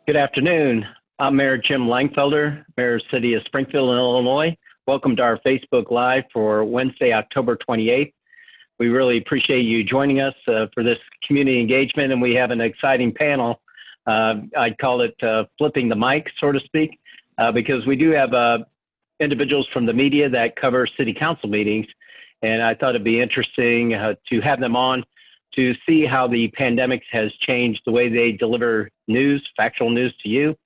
Good afternoon. I'm Mayor Jim Langfelder, Mayor of the City of Springfield, Illinois. Welcome to our Facebook Live for Wednesday, October 28th. We really appreciate you joining us for this community engagement, and we have an exciting panel. I'd call it flipping the mic, so to speak, because we do have individuals from the media that cover city council meetings, and I thought it'd be interesting to have them on to see how the pandemic has changed the way they deliver news, factual news to you,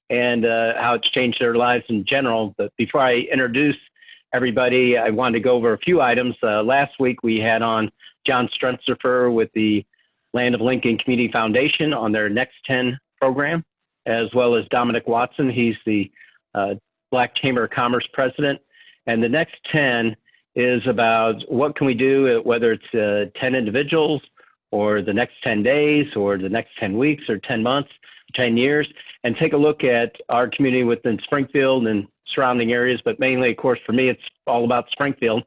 and how it's changed their lives in general. But before I introduce everybody, I wanted to go over a few items. Last week we had on John Strentzifer with the Land of Lincoln Community Foundation on their Next 10 program, as well as Dominic Watson. He's the Black Chamber of Commerce president. And the Next 10 is about what can we do, whether it's 10 individuals or the next 10 days or the next 10 weeks or 10 months, 10 years, and take a look at our community within Springfield and surrounding areas, but mainly, of course, for me, it's all about Springfield,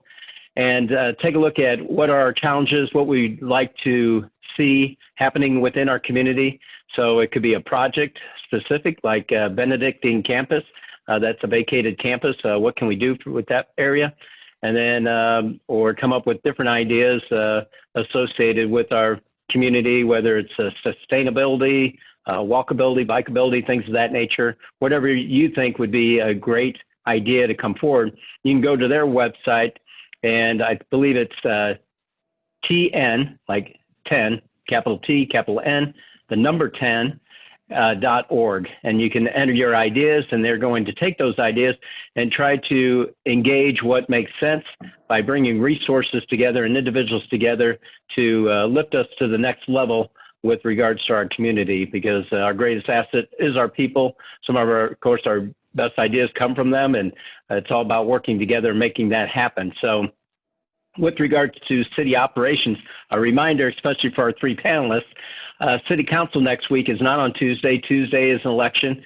and take a look at what are our challenges, what we'd like to see happening within our community. So it could be a project specific, like Benedictine campus, that's a vacated campus. What can we do with that area? And then, or come up with different ideas associated with our community, whether it's sustainability, walkability, bikeability, things of that nature. Whatever you think would be a great idea to come forward, you can go to their website, and I believe it's TN, like 10, capital T, capital N, the number 10, .org, and you can enter your ideas, and they're going to take those ideas and try to engage what makes sense by bringing resources together and individuals together to lift us to the next level with regards to our community, because our greatest asset is our people. Some of our, of course, our best ideas come from them, and it's all about working together and making that happen. So with regards to city operations, a reminder, especially for our three panelists, City Council next week is not on Tuesday. Tuesday is an election.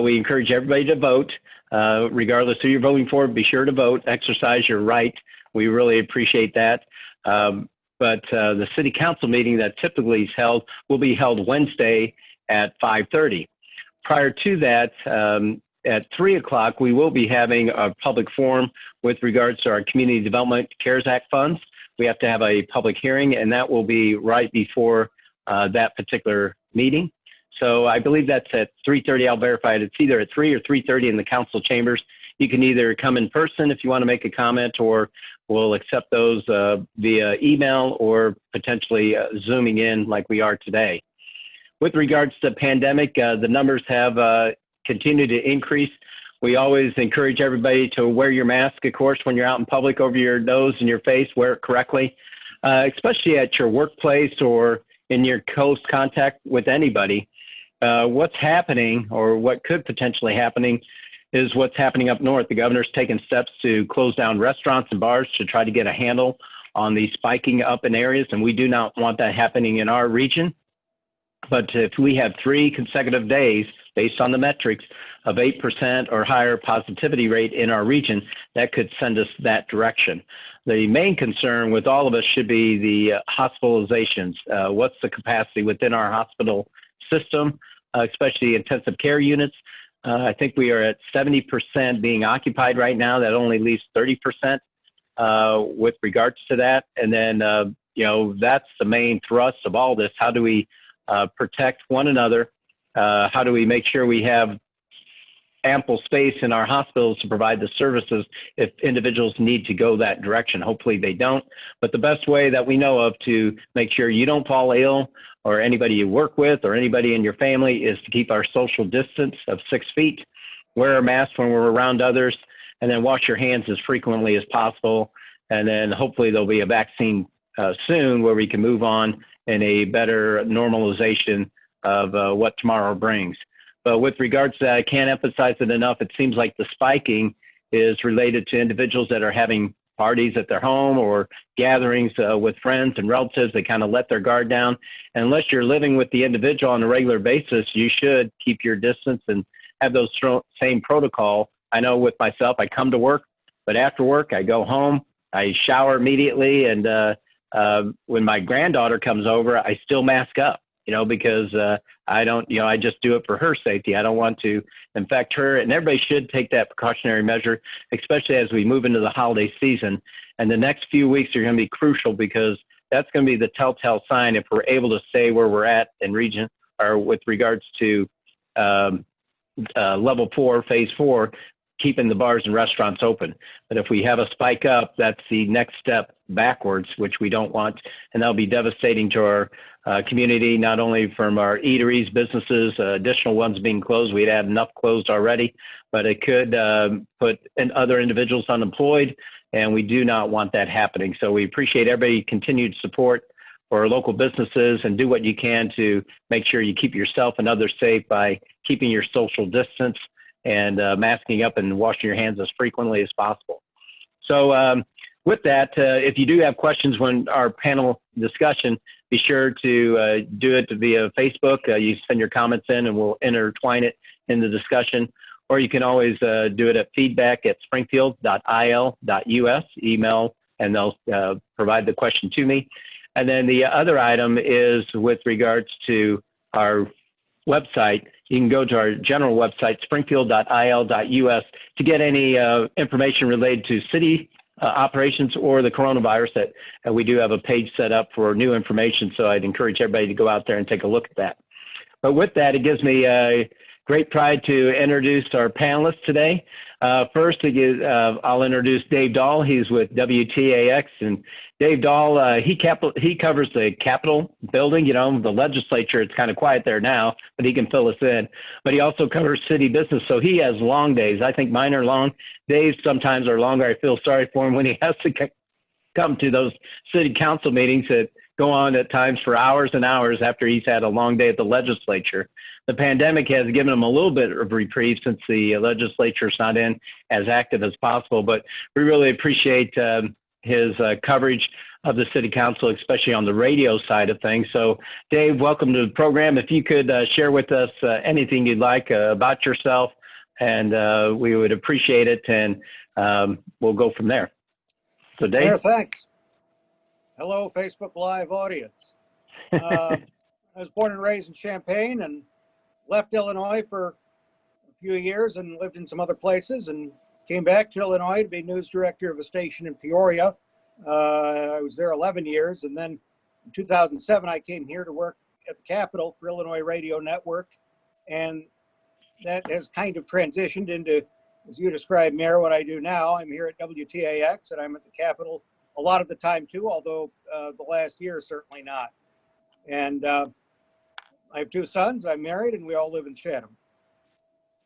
We encourage everybody to vote. Regardless who you're voting for, be sure to vote, exercise your right. We really appreciate that. But the City Council meeting that typically is held will be held Wednesday at 5:30. Prior to that, at 3 o'clock, we will be having a public forum with regards to our Community Development CARES Act funds. We have to have a public hearing, and that will be right before that particular meeting. So I believe that's at 3:30. I'll verify it. It's either at 3 or 3:30 in the council chambers. You can either come in person if you want to make a comment, or we'll accept those via email or potentially Zooming in like we are today. With regards to the pandemic, the numbers have continued to increase. We always encourage everybody to wear your mask, of course, when you're out in public, over your nose and your face, wear it correctly, especially at your workplace or in your close contact with anybody. What's happening, or what could potentially happening, is what's happening up north. The governor's taken steps to close down restaurants and bars to try to get a handle on the spiking up in areas, and we do not want that happening in our region. But if we have 3 consecutive days, based on the metrics, of 8% or higher positivity rate in our region, that could send us that direction. The main concern with all of us should be the hospitalizations. What's the capacity within our hospital system, especially intensive care units? I think we are at 70% being occupied right now. That only leaves 30% with regards to that. And then, you know, that's the main thrust of all this. How do we protect one another? How do we make sure we have ample space in our hospitals to provide the services if individuals need to go that direction? Hopefully they don't. But the best way that we know of to make sure you don't fall ill, or anybody you work with, or anybody in your family, is to keep our social distance of 6 feet, wear a mask when we're around others, and then wash your hands as frequently as possible. And then hopefully there'll be a vaccine soon where we can move on in a better normalization of what tomorrow brings. But with regards to that, I can't emphasize it enough. It seems like the spiking is related to individuals that are having parties at their home or gatherings with friends and relatives. They kind of let their guard down. And unless you're living with the individual on a regular basis, you should keep your distance and have those same protocol. I know with myself, I come to work, but after work, I go home, I shower immediately. And when my granddaughter comes over, I still mask up. because I just do it for her safety. I don't want to infect her, and everybody should take that precautionary measure, especially as we move into the holiday season. And the next few weeks are going to be crucial because that's going to be the telltale sign if we're able to stay where we're at in region or with regards to level 4, phase 4, keeping the bars and restaurants open. But if we have a spike up, that's the next step backwards, which we don't want. And that'll be devastating to our community, not only from our eateries, businesses, additional ones being closed. We'd had enough closed already, but it could put other individuals unemployed, and we do not want that happening. So we appreciate everybody's continued support for our local businesses, and do what you can to make sure you keep yourself and others safe by keeping your social distance and masking up and washing your hands as frequently as possible. So with that, if you do have questions when our panel discussion, be sure to do it via Facebook. You send your comments in and we'll intertwine it in the discussion. Or you can always do it at feedback@springfield.il.us, email, and they'll provide the question to me. And then the other item is with regards to our website. You can go to our general website, springfield.il.us, to get any information related to city operations or the coronavirus. That we do have a page set up for new information, so I'd encourage everybody to go out there and take a look at that. But with that, it gives me great pride to introduce our panelists today. First, I'll introduce Dave Dahl. He's with WTAX, and Dave Dahl, he covers the Capitol building. The legislature, it's kind of quiet there now, but he can fill us in. But he also covers city business, so he has long days. I think mine are long. Dave's sometimes are longer. I feel sorry for him when he has to come to those city council meetings that go on at times for hours and hours after he's had a long day at the legislature. The pandemic has given him a little bit of reprieve since the legislature is not in as active as possible, but we really appreciate his coverage of the city council, especially on the radio side of things. So Dave, welcome to the program. If you could share with us anything you'd like about yourself, and we would appreciate it, and we'll go from there. So Dave. Mayor, thanks. Hello, Facebook Live audience. I was born and raised in Champaign and left Illinois for a few years and lived in some other places, and came back to Illinois to be news director of a station in Peoria. I was there 11 years, and then in 2007 I came here to work at the Capitol for Illinois Radio Network, and that has kind of transitioned into, as you described, Mayor, what I do now. I'm here at WTAX, and I'm at the Capitol a lot of the time too, although the last year certainly not. And I have 2 sons, I'm married, and we all live in Chatham.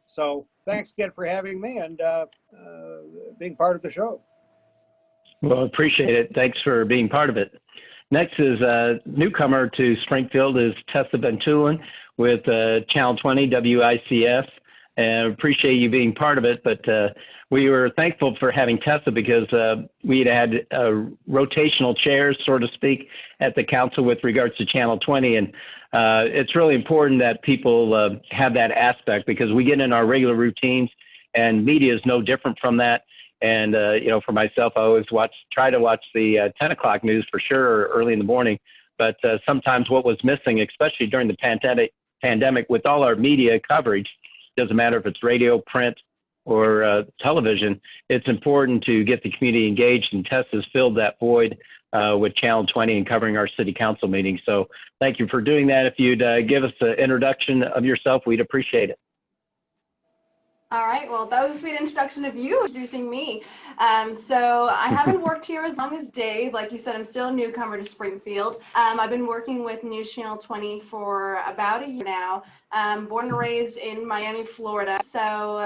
So thanks again for having me and being part of the show. Well, appreciate it. Thanks for being part of it. Next is a newcomer to Springfield is Tess Bentulan with Channel 20 WICS. And appreciate you being part of it, but we were thankful for having Tessa because we had rotational chairs, so to speak, at the council with regards to Channel 20, and it's really important that people have that aspect because we get in our regular routines, and media is no different from that. And for myself, I always try to watch the 10 o'clock news for sure, early in the morning. But sometimes what was missing, especially during the pandemic, with all our media coverage. Doesn't matter if it's radio, print, or television, it's important to get the community engaged, and Tess has filled that void with Channel 20 and covering our city council meetings. So thank you for doing that. If you'd give us an introduction of yourself, we'd appreciate it. All right, well, that was a sweet introduction of you introducing me. So I haven't worked here as long as Dave. Like you said, I'm still a newcomer to Springfield. I've been working with News Channel 20 for about a year now. Born and raised in Miami, Florida. So,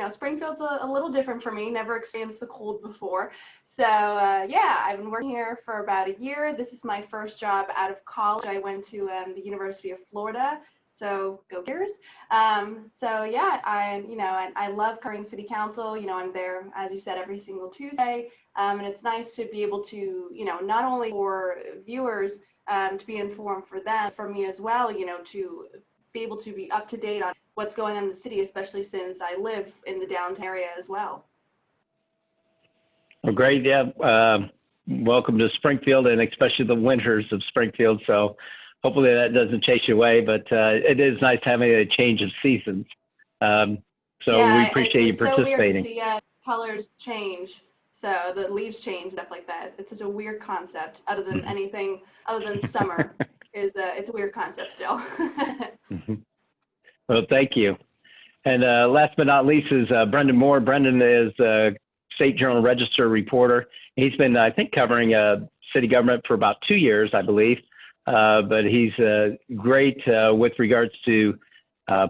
Springfield's a little different for me. Never experienced the cold before. So, yeah, I've been working here for about a year. This is my first job out of college. I went to the University of Florida. So go Bears. So yeah, I love covering city council. I'm there, as you said, every single Tuesday. And it's nice to be able to, not only for viewers to be informed for them, for me as well, to be able to be up to date on what's going on in the city, especially since I live in the downtown area as well. Well, great. Yeah. Welcome to Springfield, and especially the winters of Springfield. So hopefully that doesn't chase you away, but it is nice having a change of seasons. So Yeah, we appreciate you it's so weird to participating. see colors change. So the leaves change, stuff like that. It's such a weird concept. Other than anything, other than summer, it's a weird concept still. Well, thank you. And last but not least is Brenden Moore. Brenden is a State Journal Register reporter. He's been, I think, covering city government for about 2 years, I believe. But he's great with regards to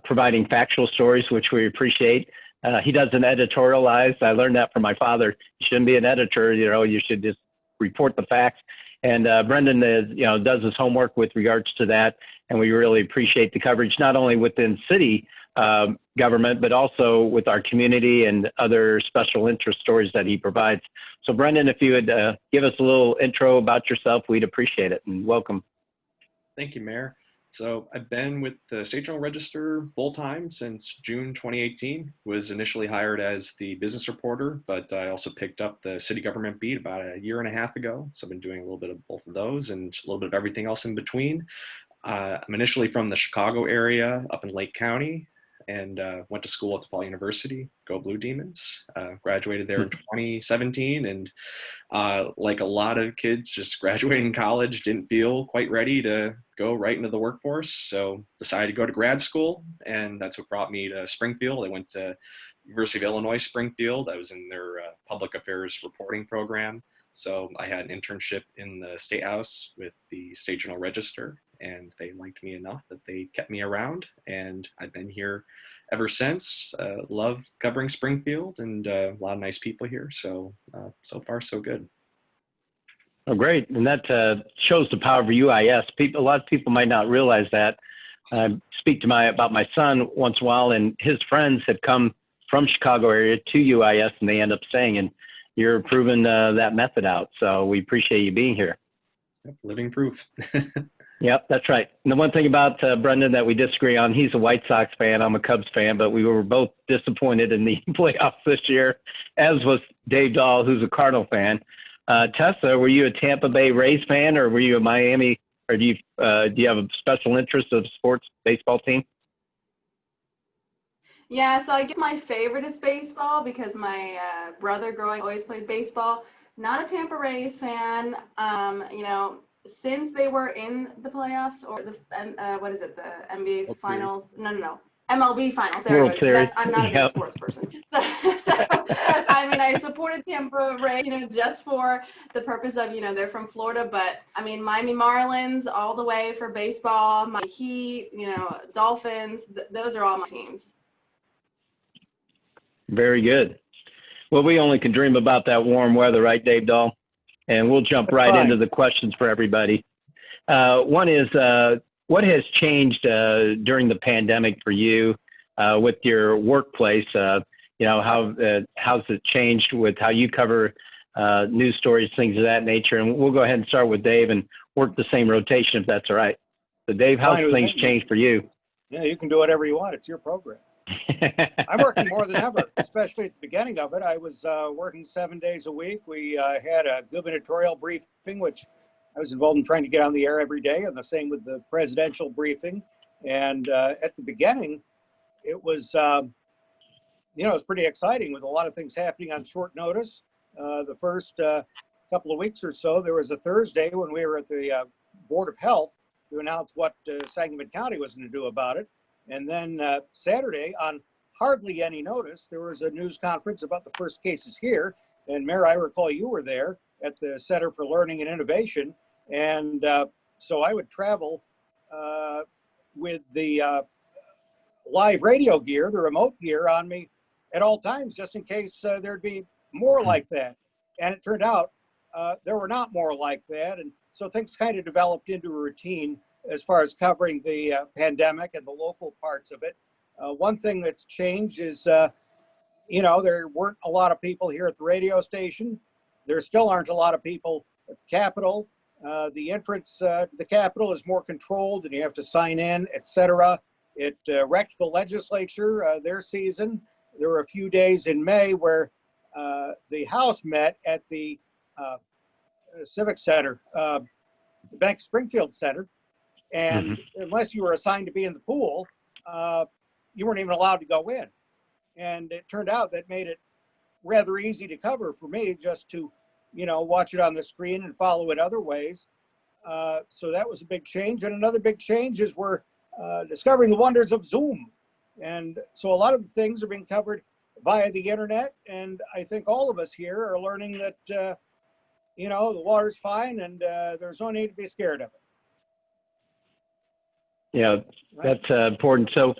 providing factual stories, which we appreciate. He doesn't editorialize. I learned that from my father. You shouldn't be an editor. You should just report the facts. And Brenden is, does his homework with regards to that. And we really appreciate the coverage, not only within city government, but also with our community and other special interest stories that he provides. So Brenden, if you would give us a little intro about yourself, we'd appreciate it, and welcome. Thank you, Mayor. So I've been with the State Journal Register full-time since June 2018. Was initially hired as the business reporter, but I also picked up the city government beat about a year and a half ago. So I've been doing a little bit of both of those and a little bit of everything else in between. I'm initially from the Chicago area up in Lake County, and went to school at DePaul University, go Blue Demons. Graduated there in 2017, and like a lot of kids just graduating college, didn't feel quite ready to go right into the workforce, so decided to go to grad school, and that's what brought me to Springfield. I went to University of Illinois Springfield. I was in their public affairs reporting program, so I had an internship in the State House with the State Journal Register, and they liked me enough that they kept me around, and I've been here ever since. Love covering Springfield, and a lot of nice people here, so so far so good. Oh, great. And that shows the power of UIS. A lot of people might not realize that. I speak about my son once in a while, and his friends have come from Chicago area to UIS, and they end up staying, and you're proving that method out. So we appreciate you being here. Yep, living proof. Yep, that's right. And the one thing about Brenden that we disagree on, he's a White Sox fan, I'm a Cubs fan, but we were both disappointed in the playoffs this year, as was Dave Dahl, who's a Cardinal fan. Tessa, were you a Tampa Bay Rays fan, or were you a Miami, or do you have a special interest of sports baseball team? Yeah, so I guess my favorite is baseball because my brother growing up always played baseball. Not a Tampa Rays fan. Since they were in the playoffs, or the what is it, the NBA World finals? No. MLB finals. There World we go. Series. I'm not a big sports person. I supported Tampa Rays, just for the purpose of, they're from Florida, but Miami Marlins all the way for baseball, my Heat, Dolphins, those are all my teams. Very good. Well, we only can dream about that warm weather, right, Dave Dahl? And we'll jump right into the questions for everybody. One is, what has changed during the pandemic for you with your workplace? How's it changed with how you cover news stories, things of that nature? And we'll go ahead and start with Dave and work the same rotation if that's all right. So Dave, how's things changed for you? Yeah, you can do whatever you want. It's your program. I'm working more than ever, especially at the beginning of it. I was working 7 days a week. We had a gubernatorial briefing, which I was involved in trying to get on the air every day, and the same with the presidential briefing. And at the beginning, it was, it was pretty exciting with a lot of things happening on short notice. The first couple of weeks or so, there was a Thursday when we were at the Board of Health to announce what Sangamon County was going to do about it. And then Saturday, on hardly any notice, there was a news conference about the first cases here. And Mayor, I recall you were there at the Center for Learning and Innovation. And so I would travel with the live radio gear, the remote gear on me at all times, just in case there'd be more like that. And it turned out there were not more like that. And so things kind of developed into a routine as far as covering the pandemic and the local parts of it. One thing that's changed is, there weren't a lot of people here at the radio station. There still aren't a lot of people at the Capitol. The entrance to the Capitol is more controlled, and you have to sign in, etc. It wrecked the legislature, their season. There were a few days in May where the House met at the Civic Center, the Bank Springfield Center, And unless you were assigned to be in the pool, you weren't even allowed to go in. And it turned out that made it rather easy to cover for me, just to, watch it on the screen and follow it other ways. So that was a big change. And another big change is we're discovering the wonders of Zoom. And so a lot of the things are being covered via the internet. And I think all of us here are learning that, the water's fine and there's no need to be scared of it. Yeah, that's important. So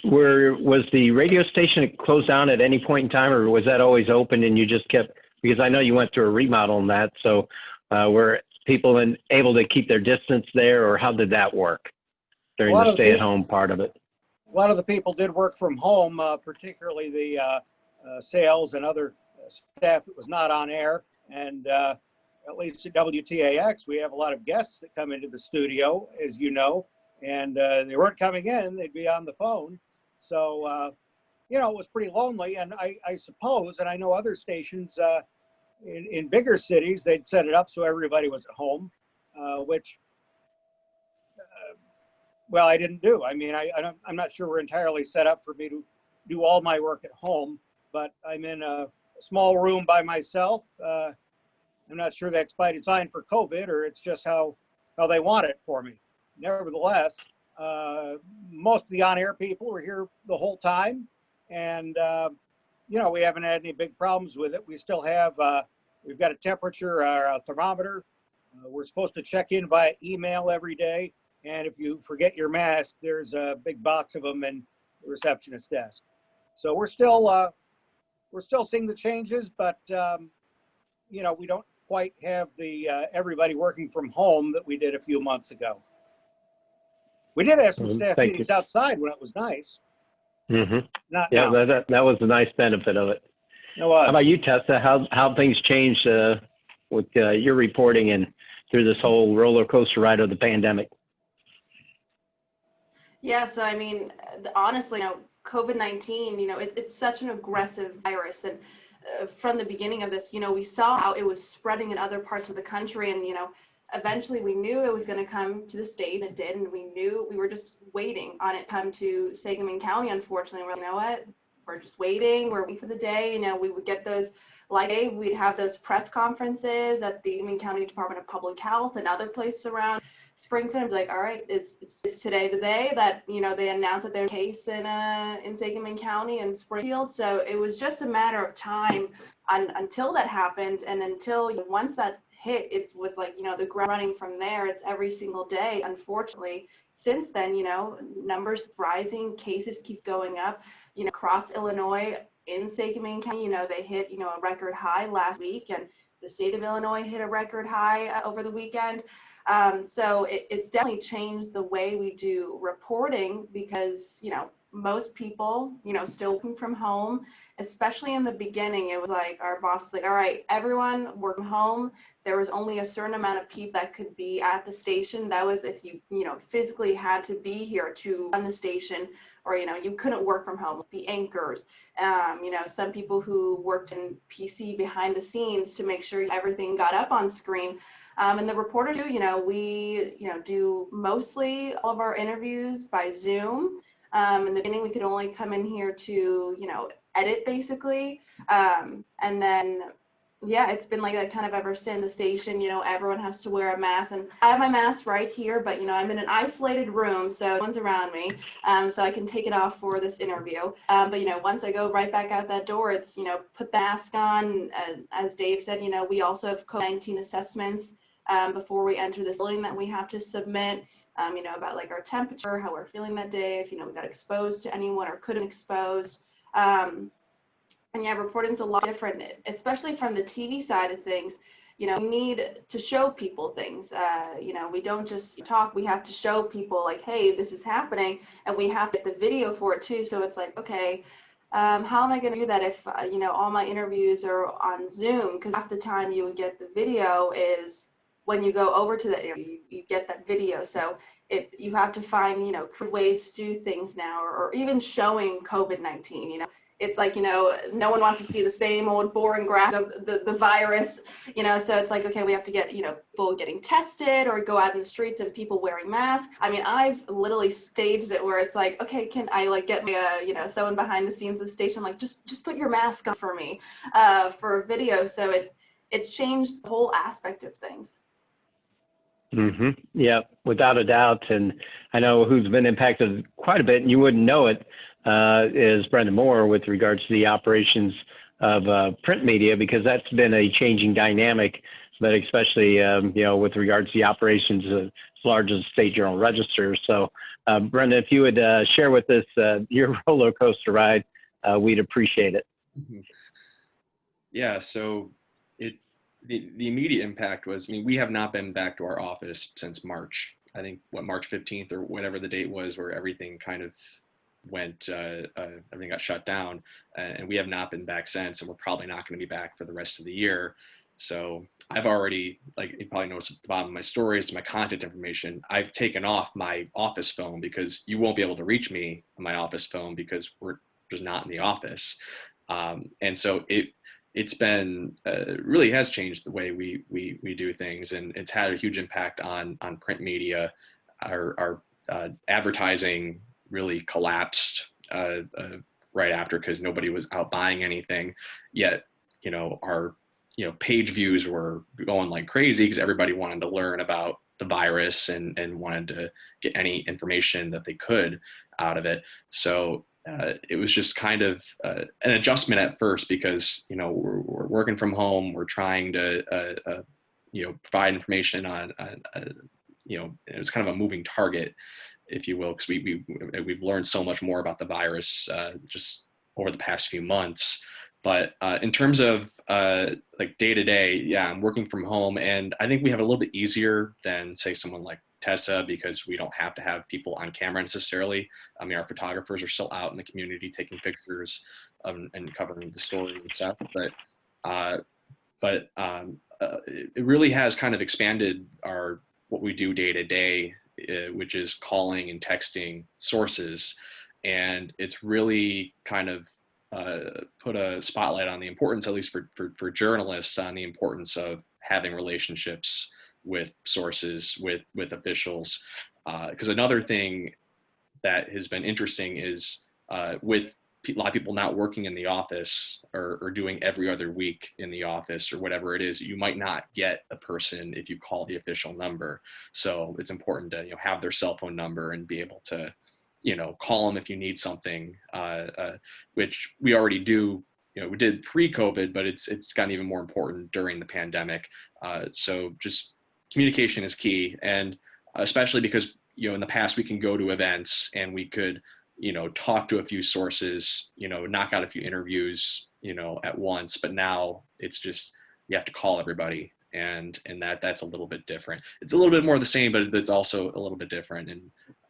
was the radio station closed down at any point in time, or was that always open and you just kept, because I know you went through a remodel on that, so were people able to keep their distance there, or how did that work during the stay-at-home part of it? A lot of the people did work from home, particularly the sales and other staff that was not on air. And at least at WTAX, we have a lot of guests that come into the studio, as you know, and they weren't coming in, they'd be on the phone. So, it was pretty lonely. And I suppose, and I know other stations in bigger cities, they'd set it up so everybody was at home, which, well, I didn't do. I mean, I'm not sure we're entirely set up for me to do all my work at home, but I'm in a small room by myself. I'm not sure that's by design for COVID, or it's just how they want it for me. Nevertheless, most of the on-air people were here the whole time, and we haven't had any big problems with it. We still have, we've got a temperature, a thermometer. We're supposed to check in via email every day, and if you forget your mask, there's a big box of them in the receptionist desk. So we're still seeing the changes, but we don't quite have the everybody working from home that we did a few months ago. We did have some staff meetings outside when it was nice. Not now. That was a nice benefit of it. It was. How about you, Tessa? How things changed with your reporting and through this whole roller coaster ride of the pandemic? Yeah, so I mean, honestly, COVID-19, it's such an aggressive virus, and from the beginning of this, we saw how it was spreading in other parts of the country, and eventually we knew it was going to come to the state. It did, and we were just waiting on it to come to Sangamon County. Unfortunately, we're like, you know what? We're just waiting. We're waiting for the day. We would get those, we'd have those press conferences at the Sangamon County Department of Public Health and other places around Springfield. Like, all right, it's today the day that they announced that there's a case in Sangamon County and Springfield. So it was just a matter of time until that happened, and until once that hit, it was like the ground running from there. It's every single day. Unfortunately, since then, numbers rising, cases keep going up. Across Illinois, in Sangamon County, they hit a record high last week, and the state of Illinois hit a record high over the weekend. So it's definitely changed the way we do reporting, because, most people, still working from home, especially in the beginning. It was like our boss was like, all right, everyone work from home. There was only a certain amount of people that could be at the station. That was if you, physically had to be here to run the station, or, you couldn't work from home, be anchors. Some people who worked in PC behind the scenes to make sure everything got up on screen. And the reporters do, we, do mostly all of our interviews by Zoom. In the beginning, we could only come in here to, edit basically. And then, yeah, it's been like that kind of ever since. The station, everyone has to wear a mask, and I have my mask right here, but, I'm in an isolated room, so no one's around me. So I can take it off for this interview. But, once I go right back out that door, it's, put the mask on. And as Dave said, we also have COVID-19 assessments before we enter this building that we have to submit, about like our temperature, how we're feeling that day, if, we got exposed to anyone or couldn't exposed. And yeah, reporting's a lot different, especially from the TV side of things. We need to show people things. We don't just talk, we have to show people like, hey, this is happening, and we have to get the video for it too. So it's like, okay, how am I going to do that if, all my interviews are on Zoom? Because half the time you would get the video is when you go over to that interview, you get that video. So you have to find, creative ways to do things now, or even showing COVID-19, it's like, no one wants to see the same old boring graph of the virus, so it's like, okay, we have to get, people getting tested or go out in the streets and people wearing masks. I mean, I've literally staged it where it's like, okay, can I like get my, someone behind the scenes of the station, like just put your mask on for me for a video. So it's changed the whole aspect of things. Mm-hmm. Yeah, without a doubt. And I know who's been impacted quite a bit, and you wouldn't know it, is Brenden Moore with regards to the operations of print media, because that's been a changing dynamic, but especially, with regards to the operations as large as the State Journal Register. So, Brenden, if you would share with us your roller coaster ride, we'd appreciate it. Mm-hmm. Yeah, so the immediate impact was, we have not been back to our office since March. I think March 15th or whatever the date was, where everything kind of went, everything got shut down, and we have not been back since, and we're probably not going to be back for the rest of the year. So I've already, like you probably noticed at the bottom of my stories, my contact information, I've taken off my office phone because you won't be able to reach me on my office phone because we're just not in the office. And so it's been really has changed the way we do things, and it's had a huge impact on print media. Our advertising really collapsed right after, because nobody was out buying anything. Yet, our page views were going like crazy because everybody wanted to learn about the virus and wanted to get any information that they could out of it. So it was just kind of an adjustment at first, because we're working from home, we're trying to provide information on it was kind of a moving target, if you will, because we've learned so much more about the virus just over the past few months. But in terms of like day to day, yeah, I'm working from home, and I think we have a little bit easier than, say, someone like Tessa, because we don't have to have people on camera necessarily. I mean, our photographers are still out in the community taking pictures and covering the story and stuff. But it really has kind of expanded what we do day to day, which is calling and texting sources, and it's really kind of put a spotlight on the importance, at least for journalists, on the importance of having relationships with sources, with officials. Because another thing that has been interesting is with a lot of people not working in the office, or doing every other week in the office or whatever it is, you might not get a person if you call the official number. So it's important to have their cell phone number and be able to call them if you need something, which we already do. We did pre-COVID, but it's gotten even more important during the pandemic. So just communication is key, and especially because in the past we can go to events and we could talk to a few sources, knock out a few interviews at once, but now it's just you have to call everybody, and that's a little bit different. It's a little bit more the same, but it's also a little bit different, and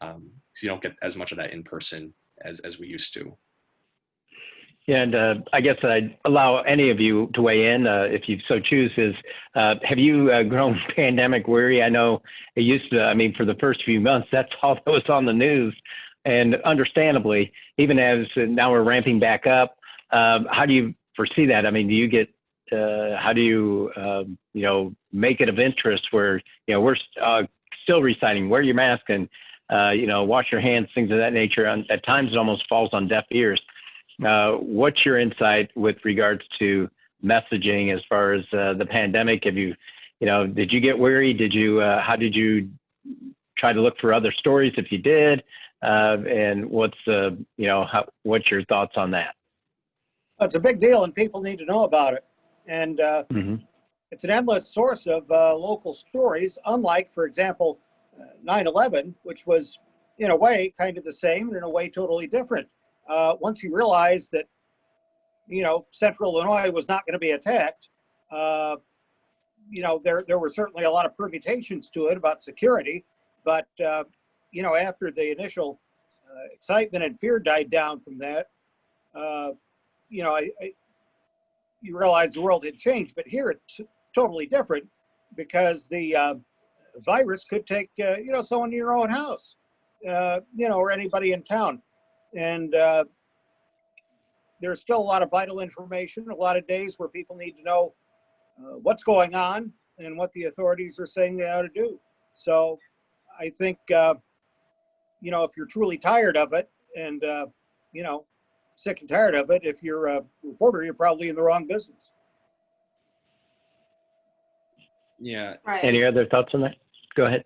so you don't get as much of that in person as we used to. And I guess I'd allow any of you to weigh in if you so choose. Have you grown pandemic weary? I know it used to, for the first few months, that's all that was on the news. And understandably, even as now we're ramping back up, how do you foresee that? Do you get, how do you, make it of interest where, we're still reciting, wear your mask and, wash your hands, things of that nature. At times it almost falls on deaf ears. What's your insight with regards to messaging as far as the pandemic? Have you, did you get weary? Did you, how did you try to look for other stories if you did? And what's what's your thoughts on that? It's a big deal and people need to know about it. And it's an endless source of local stories, unlike, for example, 9/11, which was in a way kind of the same and in a way totally different. Once you realize that, Central Illinois was not going to be attacked, there were certainly a lot of permutations to it about security. But, after the initial excitement and fear died down from that, you realize the world had changed. But here it's totally different, because the virus could take, someone in your own house, or anybody in town. And there's still a lot of vital information, a lot of days where people need to know what's going on and what the authorities are saying they ought to do. So I think, you know, if you're truly tired of it and, you know, sick and tired of it, if you're a reporter, you're probably in the wrong business. Yeah. Right. Any other thoughts on that? Go ahead.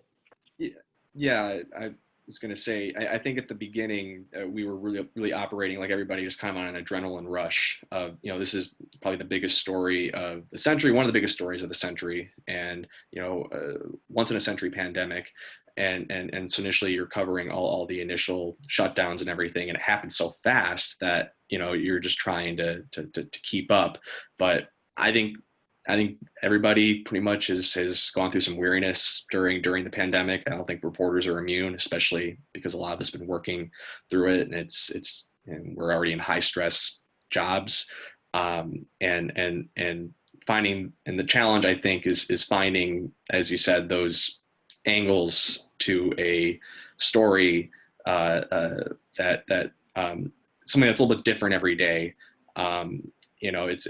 Yeah, I was going to say, I think at the beginning, we were really operating like everybody, just kind of on an adrenaline rush of, you know, this is probably the biggest story of the century, one of the biggest stories of the century, and, you know, once in a century pandemic. And so initially you're covering all the initial shutdowns and everything, and it happened so fast that, you know, you're just trying to keep up. But I think everybody pretty much has gone through some weariness during the pandemic. I don't think reporters are immune, especially because a lot of us have been working through it, and we're already in high stress jobs. And finding, and the challenge, I think, is finding, as you said, those angles to a story that something that's a little bit different every day. You know, it's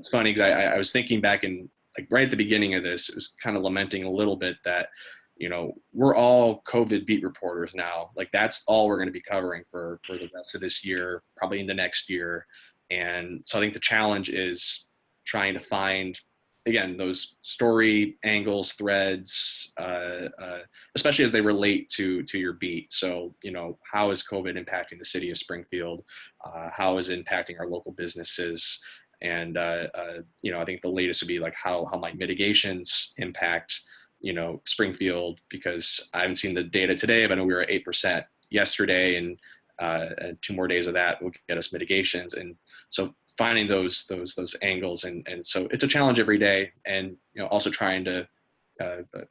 funny because I was thinking back in, like, right at the beginning of this, it was kind of lamenting a little bit that, you know, we're all COVID beat reporters now. Like, that's all we're going to be covering for the rest of this year, probably in the next year. And so I think the challenge is trying to find, again, those story angles, threads, especially as they relate to your beat. So, you know, how is COVID impacting the city of Springfield? How is it impacting our local businesses? And, you know, I think the latest would be like, how might mitigations impact, you know, Springfield? Because I haven't seen the data today, but I know we were at 8% yesterday, and 2 more days of that will get us mitigations. And so finding those angles, and so it's a challenge every day, and, you know, also trying to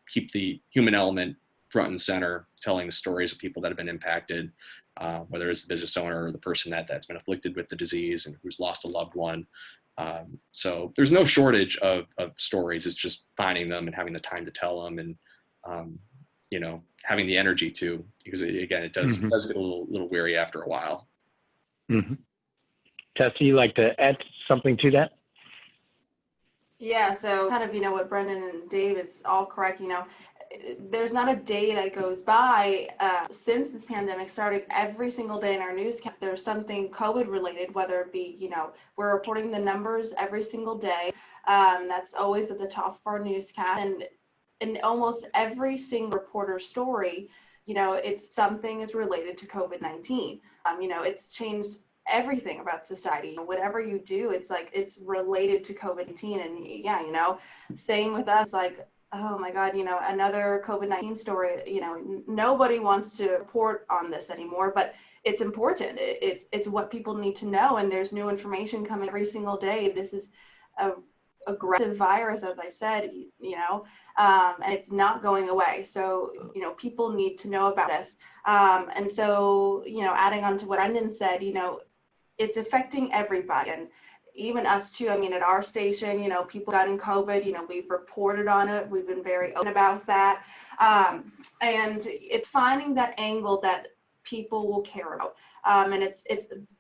keep the human element front and center, telling the stories of people that have been impacted, whether it's the business owner or the person that's been afflicted with the disease and who's lost a loved one. So there's no shortage of stories. It's just finding them and having the time to tell them, and you know, having the energy to, because again, it does get a little weary after a while. Mm-hmm. Tess, do you like to add something to that? Yeah, so kind of, you know, what Brendan and Dave, it's all correct. You know, there's not a day that goes by since this pandemic started. Every single day in our newscast, there's something COVID related, whether it be, you know, we're reporting the numbers every single day. That's always at the top of our newscast. And in almost every single reporter story, you know, it's something is related to COVID-19. You know, it's changed everything about society. Whatever you do, it's like it's related to COVID-19. And yeah, you know, same with us, like, oh my God, you know, another COVID-19 story. You know, nobody wants to report on this anymore, but it's important. It's what people need to know, and there's new information coming every single day. This is a aggressive virus, as I've said, you know, and it's not going away. So, you know, people need to know about this. And so, you know, adding on to what Brendan said, you know, it's affecting everybody, and even us too. I mean, at our station, you know, people got in COVID, you know, we've reported on it. We've been very open about that. And it's finding that angle that people will care about. And it's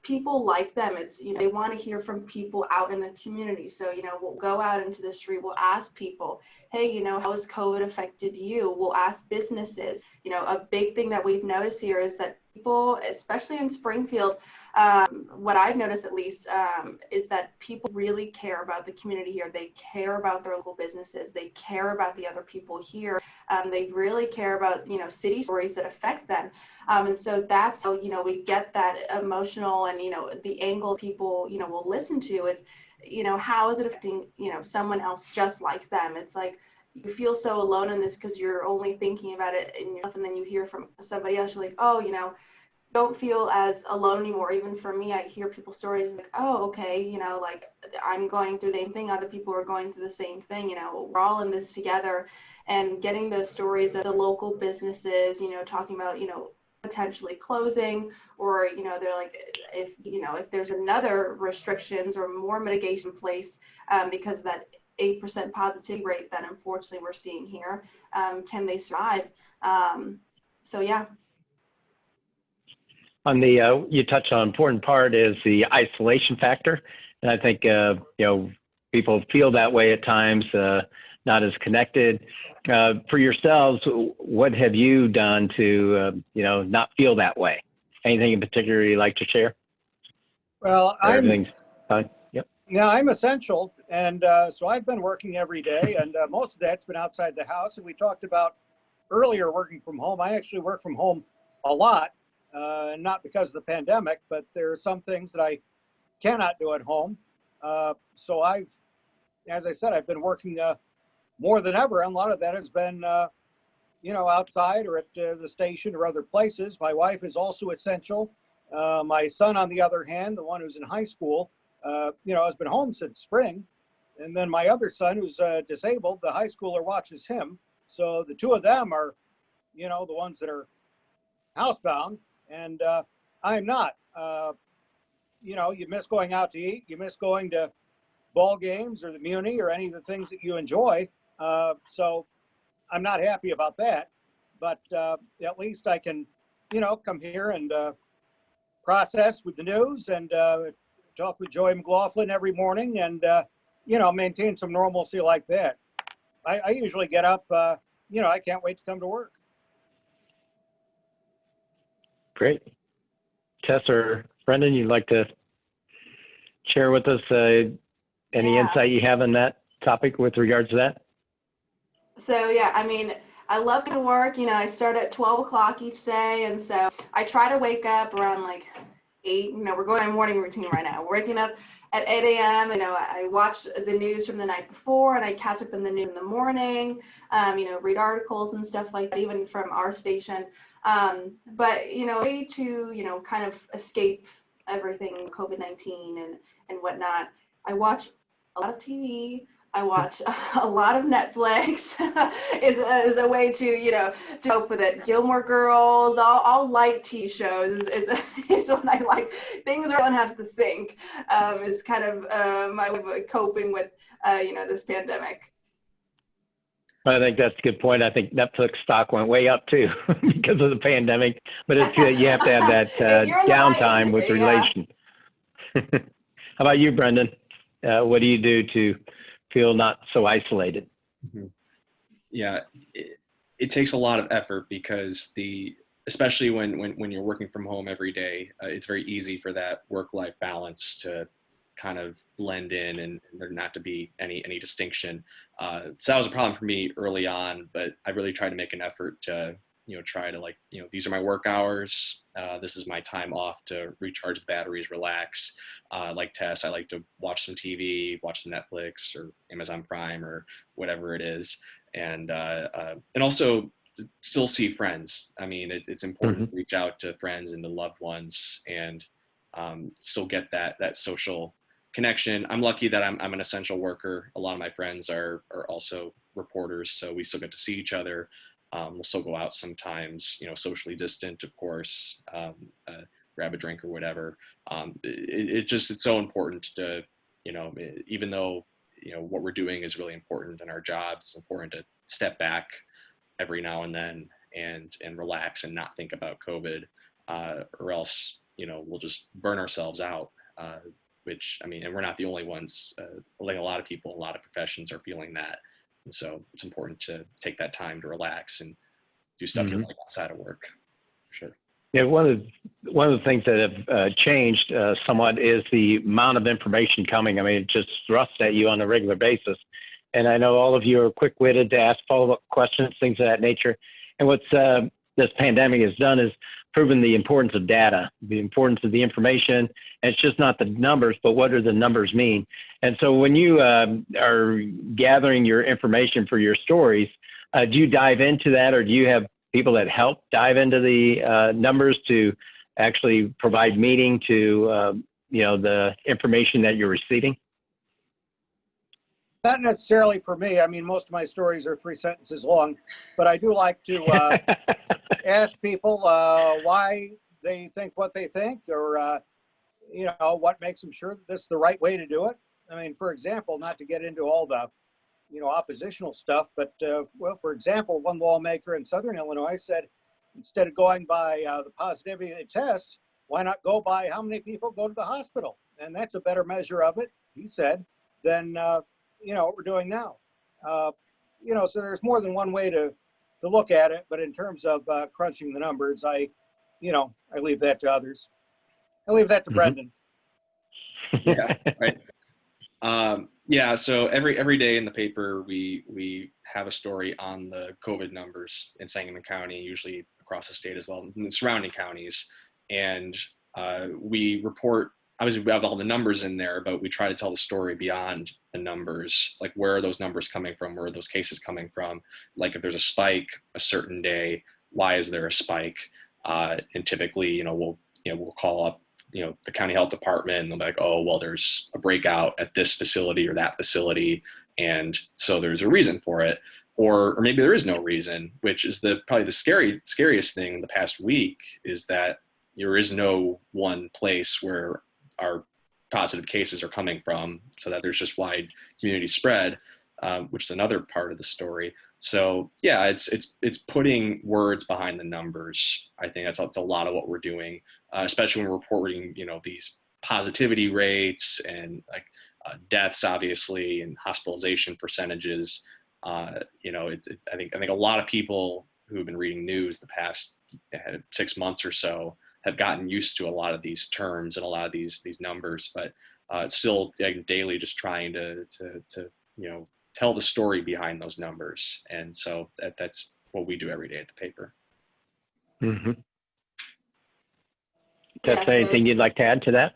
people like them. It's, you know, they want to hear from people out in the community. So, you know, we'll go out into the street, we'll ask people, hey, you know, how has COVID affected you? We'll ask businesses. You know, a big thing that we've noticed here is that people, especially in Springfield, what I've noticed at least, is that people really care about the community here. They care about their local businesses. They care about the other people here. They really care about, you know, city stories that affect them. And so that's how, you know, we get that emotional, and, you know, the angle people, you know, will listen to is, you know, how is it affecting, you know, someone else just like them? It's like, you feel so alone in this because you're only thinking about it in yourself, and then you hear from somebody else, you're like, oh, you know, don't feel as alone anymore. Even for me, I hear people's stories like, oh, okay, you know, like, I'm going through the same thing. Other people are going through the same thing. You know, we're all in this together. And getting those stories of the local businesses, you know, talking about, you know, potentially closing, or, you know, they're like, if, you know, if there's another restrictions or more mitigation in place, because of that 8% positivity rate that unfortunately we're seeing here, can they survive? So yeah. On the, you touched on an important part is the isolation factor. And I think, people feel that way at times, not as connected. For yourselves, what have you done to, not feel that way? Anything in particular you'd like to share? Well, Everything's fine. Yep. yeah, I'm essential. And so I've been working every day, and most of that's been outside the house. And we talked about earlier working from home. I actually work from home a lot, not because of the pandemic, but there are some things that I cannot do at home. So as I said, I've been working more than ever. And a lot of that has been, outside or at the station or other places. My wife is also essential. My son, on the other hand, the one who's in high school, has been home since spring. And then my other son, who's disabled, the high schooler watches him. So the two of them are, the ones that are housebound, and I'm not. You miss going out to eat. You miss going to ball games or the Muni or any of the things that you enjoy. So I'm not happy about that. But at least I can, come here and process with the news and talk with Joey McLaughlin every morning and, maintain some normalcy like that. I usually get up, I can't wait to come to work. Great. Tess or Brenden, you'd like to share with us any insight you have on that topic with regards to that? So I love going to work. I start at 12 o'clock each day, and so I try to wake up around like 8. We're going on morning routine right now. We're waking up at 8 a.m. I watch the news from the night before, and I catch up in the news in the morning. Read articles and stuff like that, even from our station. But way to kind of escape everything COVID-19 and whatnot. I watch a lot of TV. I watch a lot of Netflix. is a way to cope with it. Gilmore Girls, all light TV shows is what I like. Things where I don't have to think is kind of my way of coping with this pandemic. I think that's a good point. I think Netflix stock went way up too because of the pandemic, but it's good. You have to have that downtime with relation. How about you, Brenden? What do you do to feel not so isolated? Mm-hmm. Yeah, it takes a lot of effort because especially when you're working from home every day, it's very easy for that work-life balance to kind of blend in and there not to be any distinction. So that was a problem for me early on, but I really tried to make an effort to, try to these are my work hours. This is my time off to recharge the batteries, relax. Like Tess, I like to watch some TV, watch some Netflix or Amazon Prime or whatever it is. And also still see friends. I mean, it's important to reach out to friends and to loved ones and still get that social connection. I'm lucky that I'm an essential worker. A lot of my friends are also reporters, so we still get to see each other. We'll still go out sometimes, socially distant, of course, grab a drink or whatever. It's so important to, even though, what we're doing is really important in our jobs, it's important to step back every now and then and relax and not think about COVID, or else, we'll just burn ourselves out. Which, and we're not the only ones. Like a lot of people, a lot of professions are feeling that. And so it's important to take that time to relax and do stuff you like outside of work. Sure. Yeah, one of the things that have changed somewhat is the amount of information coming. It just thrusts at you on a regular basis. And I know all of you are quick-witted to ask follow-up questions, things of that nature. And what's this pandemic has done is proven the importance of data, the importance of the information. And it's just not the numbers, but what do the numbers mean? And so when you are gathering your information for your stories, do you dive into that, or do you have people that help dive into the numbers to actually provide meaning to the information that you're receiving? Not necessarily for me. Most of my stories are 3 sentences long, but I do like to ask people why they think what they think, or what makes them sure that this is the right way to do it. For example, not to get into all the oppositional stuff, but for example, one lawmaker in Southern Illinois said instead of going by the positivity of the test, why not go by how many people go to the hospital? And that's a better measure of it, he said, than, what we're doing now. So there's more than one way to look at it, but in terms of crunching the numbers, I leave that to others. I leave that to Brenden. Yeah, right. So every day in the paper, we have a story on the COVID numbers in Sangamon County, usually across the state as well, and the surrounding counties. And we report, obviously we have all the numbers in there, but we try to tell the story beyond the numbers. Like, where are those numbers coming from? Where are those cases coming from? Like, if there's a spike a certain day, why is there a spike? And typically, we'll call up, the county health department, and they'll be like, oh, well, there's a breakout at this facility or that facility, and so there's a reason for it. Or maybe there is no reason, which is probably the scariest thing in the past week, is that there is no one place where our positive cases are coming from, so that there's just wide community spread, which is another part of the story. So yeah, it's putting words behind the numbers. I think that's a lot of what we're doing, especially when we're reporting, these positivity rates and deaths, obviously, and hospitalization percentages. I think a lot of people who have been reading news the past 6 months or so have gotten used to a lot of these terms and a lot of these numbers, but it's still daily just trying to tell the story behind those numbers. And so that's what we do every day at the paper. Mm-hmm. Yeah, Tess, anything you'd like to add to that?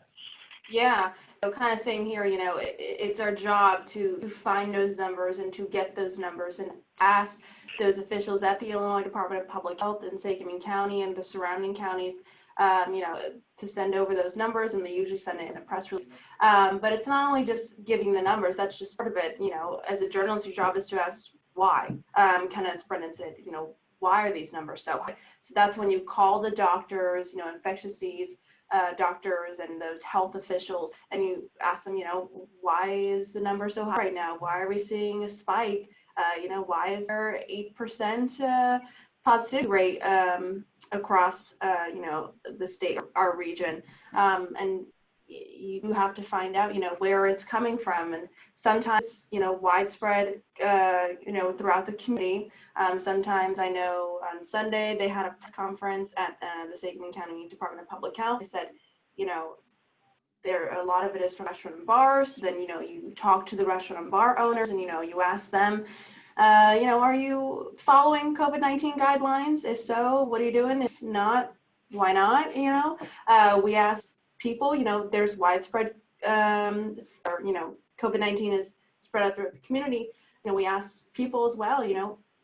Yeah, so kind of same here, it's our job to find those numbers and to get those numbers and ask those officials at the Illinois Department of Public Health in Sangamon County and the surrounding counties, to send over those numbers, and they usually send it in a press release. But it's not only just giving the numbers, that's just part of it. As a journalist, your job is to ask why, kind of as Brenden said, why are these numbers so high? So that's when you call the doctors, infectious disease doctors and those health officials, and you ask them, why is the number so high right now? Why are we seeing a spike? Why is there 8% positivity rate across, the state, our region? And you have to find out, where it's coming from. And sometimes, widespread, throughout the community. Sometimes I know on Sunday they had a press conference at the Sangamon County Department of Public Health. They said, a lot of it is from restaurant and bars. Then, you talk to the restaurant and bar owners, and, you ask them, are you following COVID-19 guidelines? If so, what are you doing? If not, why not? We ask people, there's widespread, COVID-19 is spread out throughout the community. We ask people as well,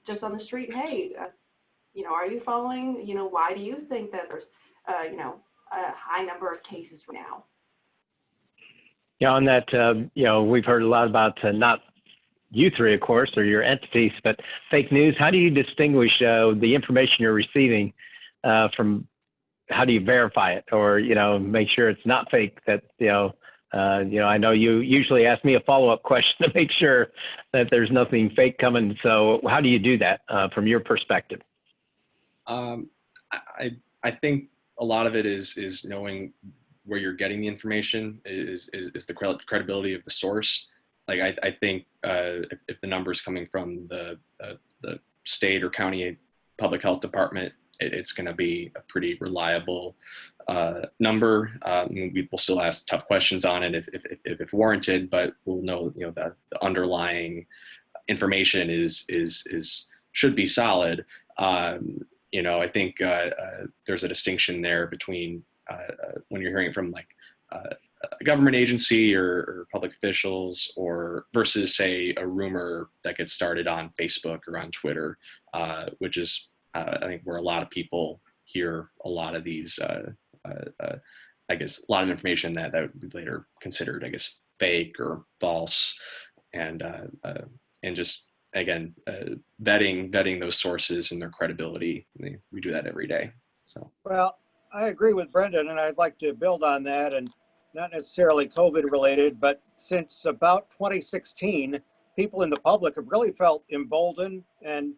just on the street, hey, are you following? Why do you think that there's, a high number of cases right now? Yeah, on that, we've heard a lot about not you three, of course, or your entities, but fake news. How do you distinguish the information you're receiving from? How do you verify it, or make sure it's not fake? That I know you usually ask me a follow-up question to make sure that there's nothing fake coming. So how do you do that from your perspective? I think a lot of it is knowing where you're getting the information, is the credibility of the source. Like, I think if the number's coming from the state or county public health department, it's going to be a pretty reliable number. We'll still ask tough questions on it if warranted, but we'll know that the underlying information should be solid. I think there's a distinction there between when you're hearing from a government agency or public officials, or versus, say, a rumor that gets started on Facebook or on Twitter, which is I think where a lot of people hear a lot of these, I guess, a lot of information that would be later considered, I guess, fake or false, and just, again, vetting those sources and their credibility. We do that every day. So. Well, I agree with Brenden, and I'd like to build on that, and not necessarily COVID related, but since about 2016, people in the public have really felt emboldened and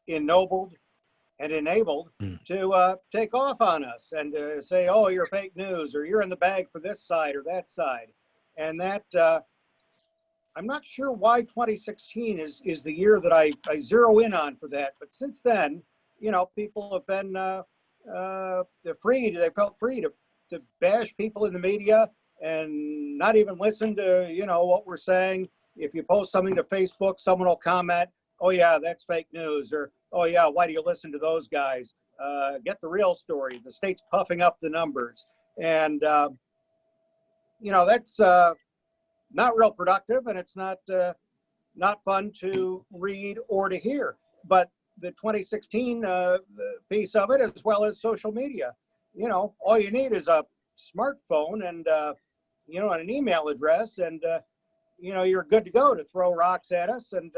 ennobled and enabled Mm. to take off on us and say, oh, you're fake news, or you're in the bag for this side or that side. And that, I'm not sure why 2016 is the year that I zero in on for that. But since then, you know, people have been, they felt free to bash people in the media and not even listen to, you know, what we're saying. If you post something to Facebook, someone will comment, oh yeah, that's fake news, or, oh yeah, why do you listen to those guys? Get the real story. The state's puffing up the numbers. And, you know, that's not real productive, and it's not fun to read or to hear. But the 2016 piece of it, as well as social media, you know, all you need is a smartphone and, you know, and an email address, and, you know, you're good to go to throw rocks at us. And,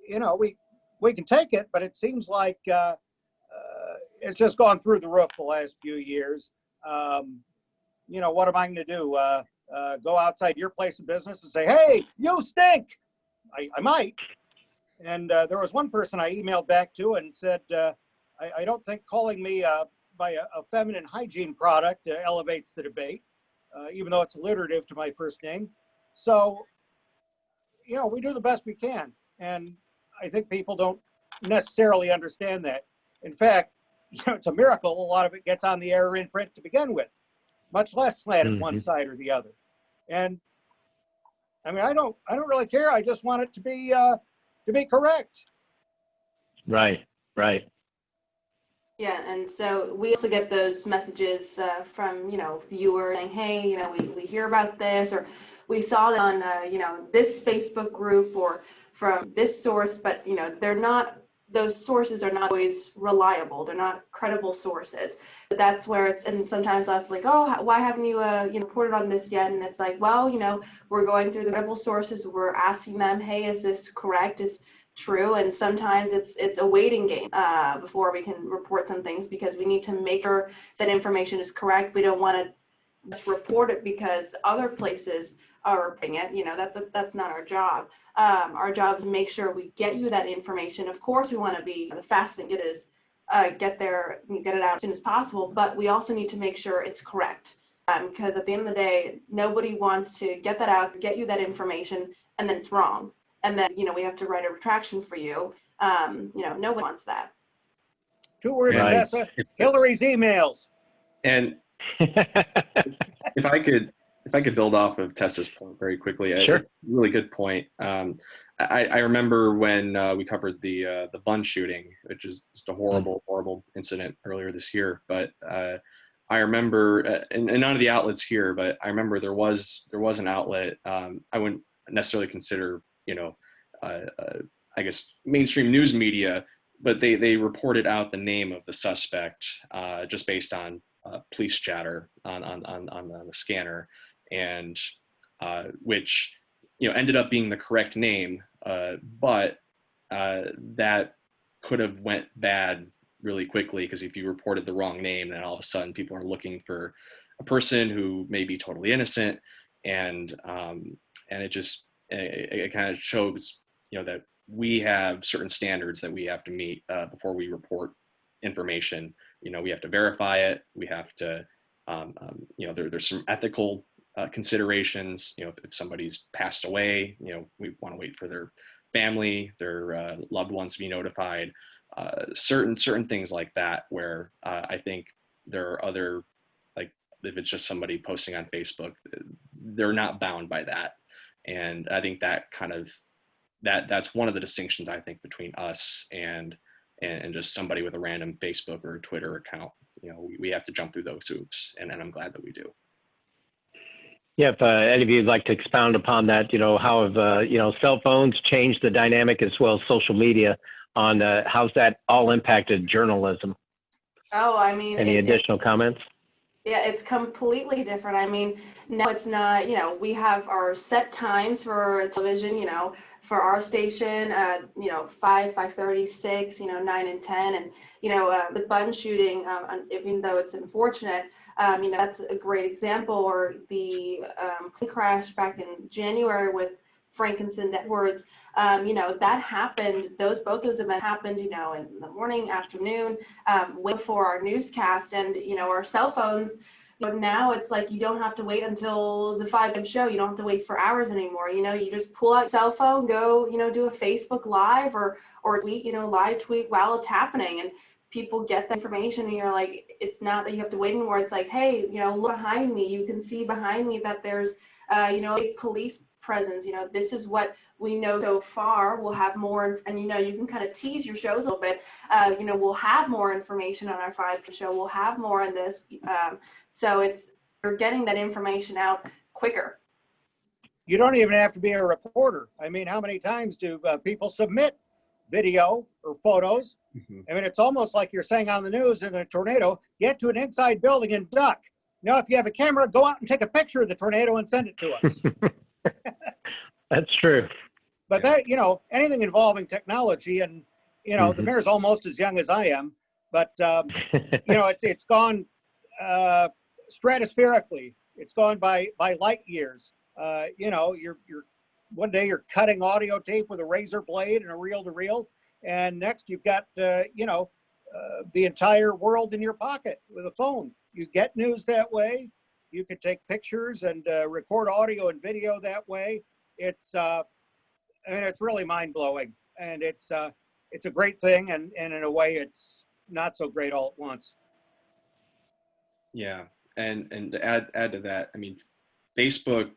you know, we can take it, but it seems like it's just gone through the roof the last few years. You know, what am I going to do? Go outside your place of business and say, hey, you stink? I might. And there was one person I emailed back to and said, I don't think calling me by a feminine hygiene product elevates the debate, even though it's alliterative to my first name. So, you know, we do the best we can. And I think people don't necessarily understand that. In fact, you know, it's a miracle a lot of it gets on the air or in print to begin with, much less slanted one side or the other. And I mean, I don't really care. I just want it to be correct. Right, right. Yeah, and so we also get those messages from, you know, viewers saying, hey, you know, we hear about this, or we saw it on, you know, this Facebook group or from this source, but, you know, those sources are not always reliable. They're not credible sources. But that's where it's, and sometimes us like, oh, why haven't you, you know, reported on this yet? And it's like, well, you know, we're going through the credible sources. We're asking them, hey, is this correct? Is true? And sometimes it's a waiting game before we can report some things, because we need to make sure that information is correct. We don't want to just report it because other places are reporting it. You know, that's not our job. Our job is to make sure we get you that information. Of course, we want to be the fastest and get it out as soon as possible, but we also need to make sure it's correct. Because at the end of the day, nobody wants to get that out, get you that information, and then it's wrong. And then, you know, we have to write a retraction for you. You know, nobody wants that. 2 words, Right. Tessa, Hillary's emails. And if I could build off of Tessa's point very quickly, Sure. It's a really good point. I remember when we covered the Bun shooting, which is just a horrible incident earlier this year. But I remember, and none of the outlets here, but I remember there was an outlet. I wouldn't necessarily consider, you know, I guess mainstream news media, but they reported out the name of the suspect just based on police chatter on the scanner, and which, you know, ended up being the correct name, but that could have went bad really quickly, because if you reported the wrong name, then all of a sudden people are looking for a person who may be totally innocent, and it kind of shows, you know, that we have certain standards that we have to meet before we report information. You know, we have to verify it. We have to, you know, there's some ethical considerations. You know, if somebody's passed away, you know, we want to wait for their family, their loved ones to be notified. Certain things like that, where I think there are other, like if it's just somebody posting on Facebook, they're not bound by that. And I think that kind of, that's one of the distinctions, I think, between us and just somebody with a random Facebook or Twitter account. You know, we have to jump through those hoops, and I'm glad that we do. Yeah, if any of you would like to expound upon that, you know, how have, you know, cell phones changed the dynamic, as well as social media, on how's that all impacted journalism? Oh, I mean, Any additional comments? Yeah, it's completely different. I mean, no, it's not, you know, we have our set times for television, you know, for our station, you know, 5, 5:30, 6, you know, 9 and 10. And, you know, the Bun shooting, even though it's unfortunate, you know, that's a great example. Or the plane crash back in January with frankincense, words. That happened. Both those events happened, in the morning, afternoon, way before our newscast, and our cell phones. Now it's like you don't have to wait until the 5 p.m. show. You don't have to wait for hours anymore. You just pull out your cell phone, go, do a Facebook Live or tweet, live tweet while it's happening, and people get the information. And you're like, it's not that you have to wait anymore. It's like, hey, look behind me. You can see behind me that there's, a big police presence. This is what we know so far. We'll have more, and you can kind of tease your shows a little bit. We'll have more information on our 5 show. We'll have more on this. So you're getting that information out quicker. You don't even have to be a reporter. I mean, how many times do people submit video or photos? Mm-hmm. I mean, it's almost like you're saying on the news, in a tornado, get to an inside building and duck. If you have a camera, go out and take a picture of the tornado and send it to us. That's true. But that, anything involving technology, and, Mm-hmm. the mayor's almost as young as I am, but, it's gone stratospherically. It's gone by light years. You're one day you're cutting audio tape with a razor blade and a reel-to-reel, and next you've got, the entire world in your pocket with a phone. You get news that way. You can take pictures and record audio and video that way. It's really mind-blowing, and it's a great thing, and in a way it's not so great all at once. Yeah, and to add to that, I mean, Facebook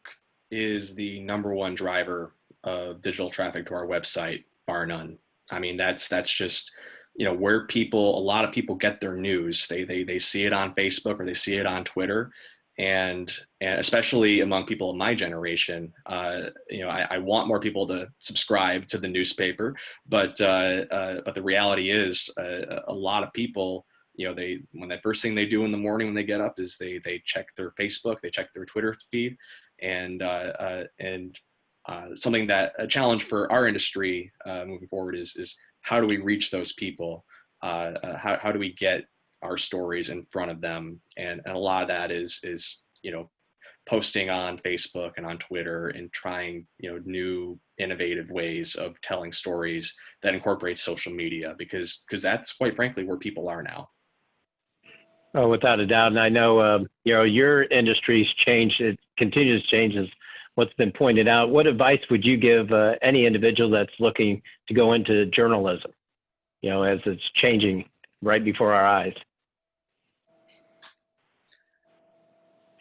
is the #1 driver of digital traffic to our website, bar none. I mean, that's just where a lot of people get their news. They see it on Facebook or they see it on Twitter, and especially among people of my generation, I want more people to subscribe to the newspaper, but the reality is a lot of people, when the first thing they do in the morning when they get up is they check their Facebook, they check their Twitter feed, and something that a challenge for our industry moving forward is how do we reach those people? How do we get our stories in front of them? And a lot of that is posting on Facebook and on Twitter and trying new innovative ways of telling stories that incorporate social media, because that's quite frankly where people are now. Oh, without a doubt. And I know, your industry's changed. It continues to change as what's been pointed out. What advice would you give any individual that's looking to go into journalism, as it's changing right before our eyes?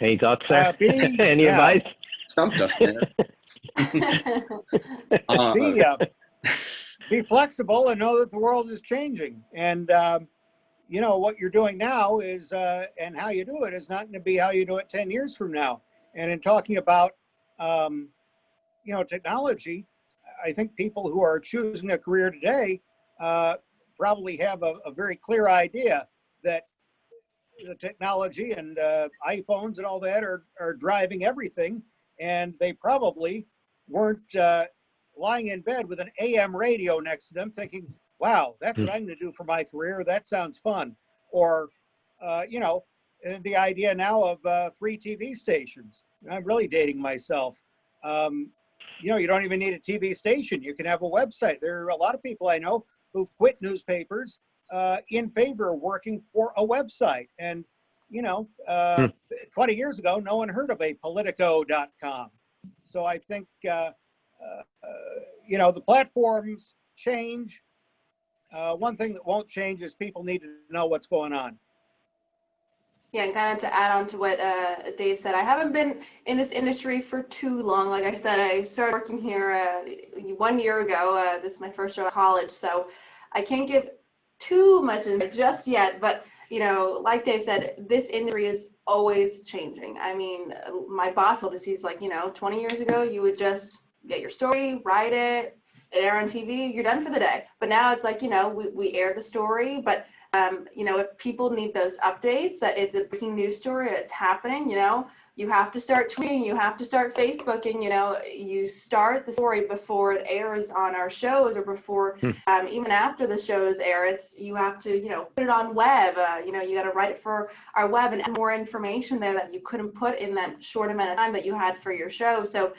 Any thoughts there? Any advice? Stumped us, man. Be flexible and know that the world is changing. And, what you're doing now is, and how you do it is not going to be how you do it 10 years from now. And in talking about, technology, I think people who are choosing a career today probably have a very clear idea that the technology and iPhones and all that are driving everything. And they probably weren't lying in bed with an AM radio next to them thinking, wow, that's what I'm going to do for my career. That sounds fun. Or, the idea now of 3 TV stations. I'm really dating myself. You don't even need a TV station. You can have a website. There are a lot of people I know who've quit newspapers in favor of working for a website. And, 20 years ago, no one heard of a Politico.com. So I think, the platforms change. One thing that won't change is people need to know what's going on. Yeah, and kind of to add on to what Dave said, I haven't been in this industry for too long. Like I said, I started working here 1 year ago. This is my first show at college, so I can't give too much in just yet. But, like Dave said, this industry is always changing. I mean, my boss told us, he's like, 20 years ago, you would just get your story, write it air on TV, you're done for the day. But now it's like, we air the story, but if people need those updates, that it's a breaking news story, it's happening, you have to start tweeting, you have to start Facebooking, you start the story before it airs on our shows or before, even after the shows air, you have to, put it on web, you got to write it for our web and add more information there that you couldn't put in that short amount of time that you had for your show. So,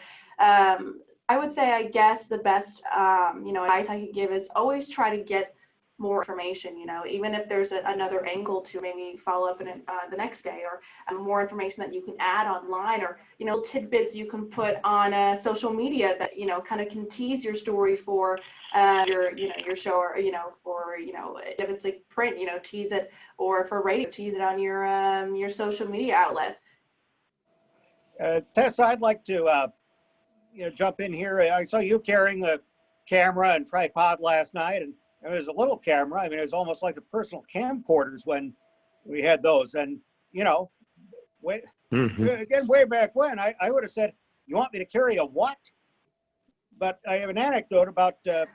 I would say, I guess the best, advice I could give is always try to get more information, even if there's another angle to maybe follow up in the next day, or more information that you can add online, or, tidbits you can put on social media that, kind of can tease your story for your show, or, for, if it's like print, tease it, or for radio, tease it on your social media outlets. Tess, I'd like to jump in here. I saw you carrying the camera and tripod last night, and it was a little camera. I mean, it was almost like the personal camcorders when we had those. And, way back when, I would have said, you want me to carry a what? But I have an anecdote about a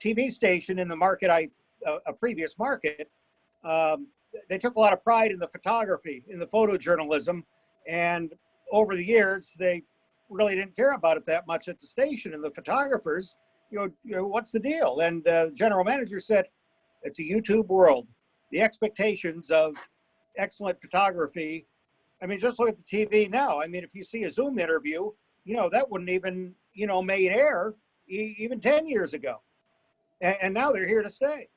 TV station in the market, a previous market. They took a lot of pride in the photography, in the photojournalism. And over the years, they really didn't care about it that much at the station. And the photographers, what's the deal? And the general manager said, it's a YouTube world. The expectations of excellent photography. I mean, just look at the TV now. I mean, if you see a Zoom interview, that wouldn't even, made air even 10 years ago. And now they're here to stay.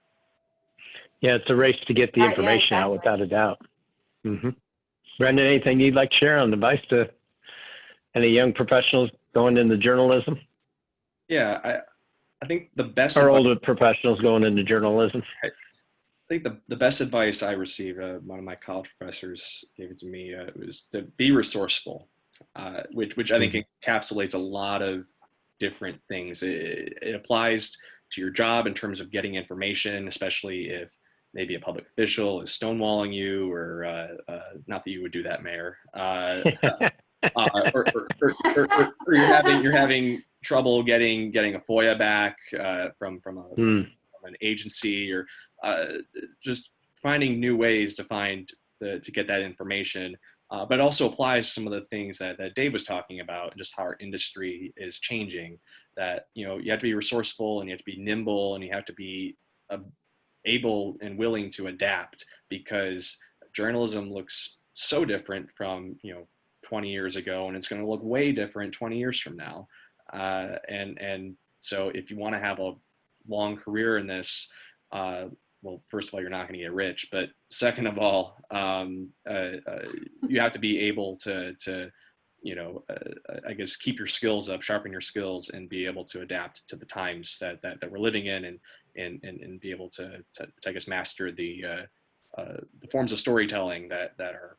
Yeah, it's a race to get the information out, without a doubt. Brenden, anything you'd like to share on advice to any young professionals going into journalism? Yeah, I think the best or older professionals going into journalism. I think the best advice I received, one of my college professors gave it to me, was to be resourceful, which I think encapsulates a lot of different things. It applies to your job in terms of getting information, especially if maybe a public official is stonewalling you, or not that you would do that, Mayor, or you're having trouble getting a FOIA back from an agency, or just finding new ways to get that information. But it also applies to some of the things that Dave was talking about, just how our industry is changing, that, you have to be resourceful, and you have to be nimble, and you have to be able and willing to adapt, because journalism looks so different from, 20 years ago, and it's going to look way different 20 years from now. And so if you want to have a long career in this, well, first of all, you're not going to get rich, but second of all, you have to be able to I guess, keep your skills up, sharpen your skills, and be able to adapt to the times that we're living in, and be able to I guess, master the forms of storytelling that are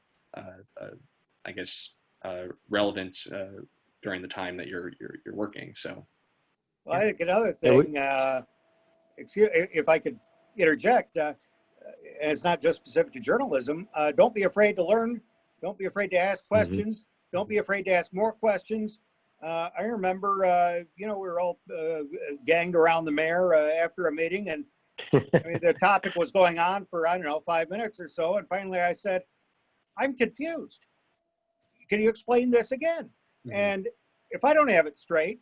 I guess relevant during the time that you're working. So, well, I think another thing, if I could interject, and it's not just specific to journalism, don't be afraid to learn. Don't be afraid to ask questions. Don't be afraid to ask more questions. I remember, we were all ganged around the mayor after a meeting, and I mean, the topic was going on for, 5 minutes or so. And finally I said, I'm confused. Can you explain this again? And if I don't have it straight,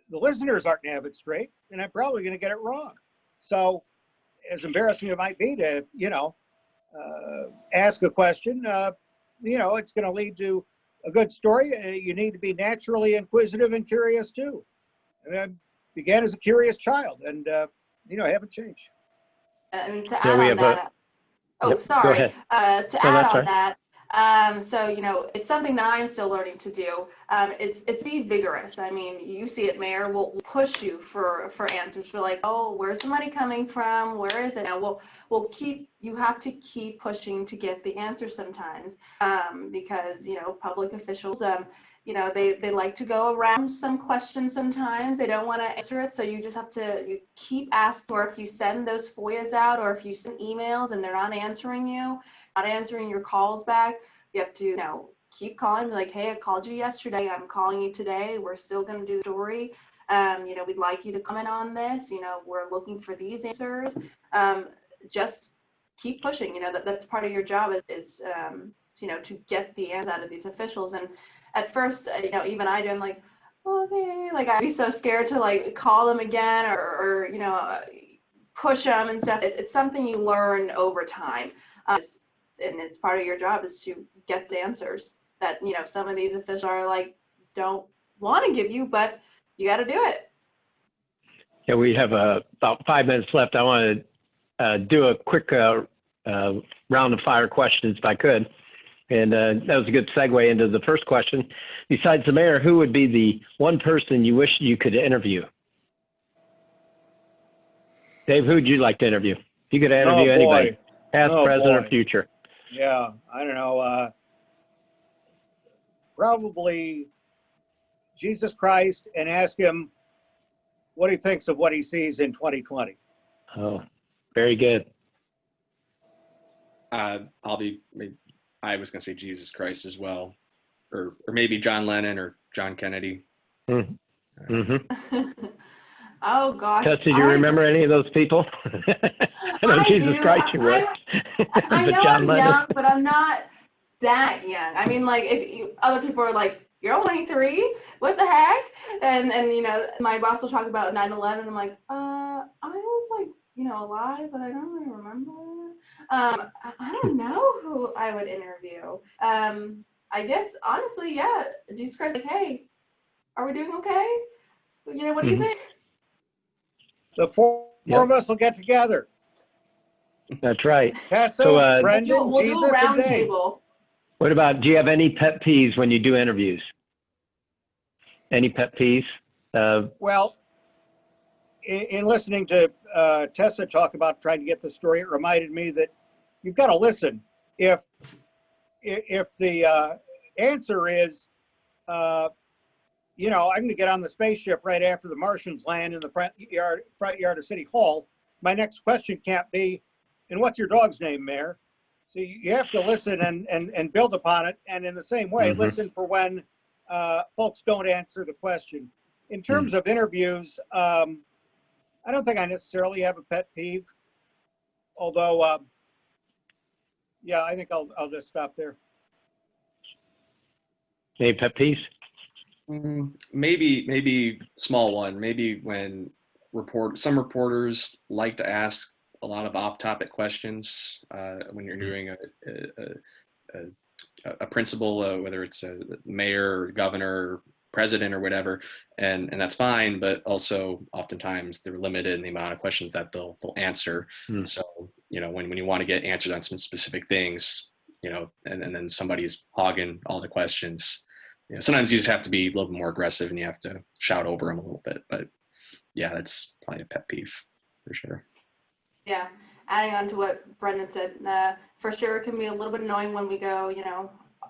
the listeners aren't going to have it straight, and I'm probably going to get it wrong. So as embarrassing as it might be to, ask a question, it's going to lead to a good story. You need to be naturally inquisitive and curious too. And I began as a curious child, and, I haven't changed. And to add on that, to add on that, so, it's something that I'm still learning to do. It's be vigorous. I mean, you see it, Mayor, we'll push you for answers. We're like, oh, where's the money coming from? Where is it? Now you have to keep pushing to get the answer sometimes, because, public officials, they like to go around some questions sometimes. They don't want to answer it. So you just have to you keep asking, or if you send those FOIAs out, or if you send emails and they're not answering your calls back, you have to, keep calling, be like, hey, I called you yesterday. I'm calling you today. We're still going to do the story. We'd like you to comment on this. We're looking for these answers. Just keep pushing. That's part of your job is to get the answers out of these officials. And at first, even I do, I'm like, okay, like I'd be so scared to like call them again or push them and stuff. It's something you learn over time. And it's part of your job is to get the answers that, some of these officials are like, don't want to give you, but you got to do it. Yeah, we have about 5 minutes left. I want to do a quick round of fire questions if I could. And that was a good segue into the first question. Besides the mayor, who would be the one person you wish you could interview? Dave, who would you like to interview? If you could interview anybody, past, present, or future. Yeah, I don't know. Probably Jesus Christ, and ask him what he thinks of what he sees in 2020. Oh, very good. I was going to say Jesus Christ as well, or maybe John Lennon or John Kennedy. Mm-hmm. Oh gosh. Tess, did you remember any of those people? I know Jesus Christ you would. I know John I'm Lennon. young, but I'm not that young. I mean, like, other people are like, you're 23? What the heck? And my boss will talk about 9/11. I'm like, I was like, alive, but I don't really remember. I don't know who I would interview. I guess, honestly, yeah, Jesus Christ, like, hey, are we doing okay? What do you think? The four of us will get together. That's right. Tessa, So, Brenden, we'll Jesus, do a round and Dave. table. What about, do you have any pet peeves when you do interviews? Any pet peeves? Well, in listening to Tessa talk about trying to get the story, it reminded me that you've got to listen. If the answer is, I'm going to get on the spaceship right after the Martians land in the front yard of City Hall, my next question can't be, and what's your dog's name, Mayor? So you have to listen and build upon it. And in the same way, listen for when folks don't answer the question. In terms of interviews, I don't think I necessarily have a pet peeve, although, I think I'll just stop there. Any pet peeves? Maybe small one. Maybe when some reporters like to ask a lot of off-topic questions when you're doing a principal, whether it's a mayor or governor or president or whatever, and that's fine, but also oftentimes they're limited in the amount of questions that they'll answer. So when you want to get answers on some specific things, and then somebody's hogging all the questions, sometimes you just have to be a little bit more aggressive and you have to shout over them a little bit. But yeah, that's probably a pet peeve for sure. Yeah, adding on to what Brenden said, for sure it can be a little bit annoying when we go,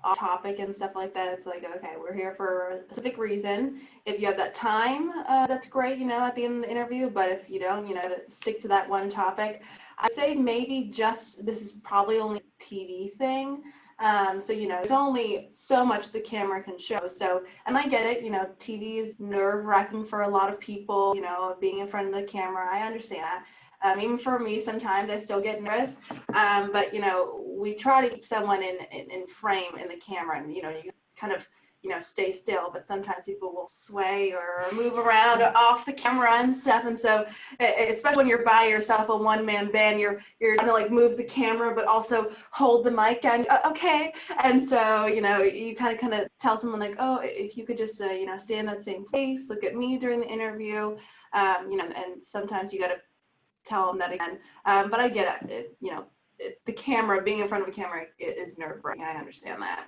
off topic and stuff like that. It's like, okay, we're here for a specific reason. If you have that time, that's great, at the end of the interview. But if you don't, to stick to that one topic. I'd say maybe this is probably only a TV thing. So, there's only so much the camera can show. So, and I get it, TV is nerve-wracking for a lot of people, being in front of the camera. I understand that. Even for me, sometimes I still get nervous, but we try to keep someone in frame in the camera, and you kind of stay still. But sometimes people will sway or move around off the camera and stuff, and so especially when you're by yourself, a one-man band, you're trying to like move the camera, but also hold the mic and okay. And so you kind of tell someone like, oh, if you could just stay in that same place, look at me during the interview, and sometimes you got to tell them that again. But I get it. The camera, being in front of a camera is nerve-wracking. I understand that.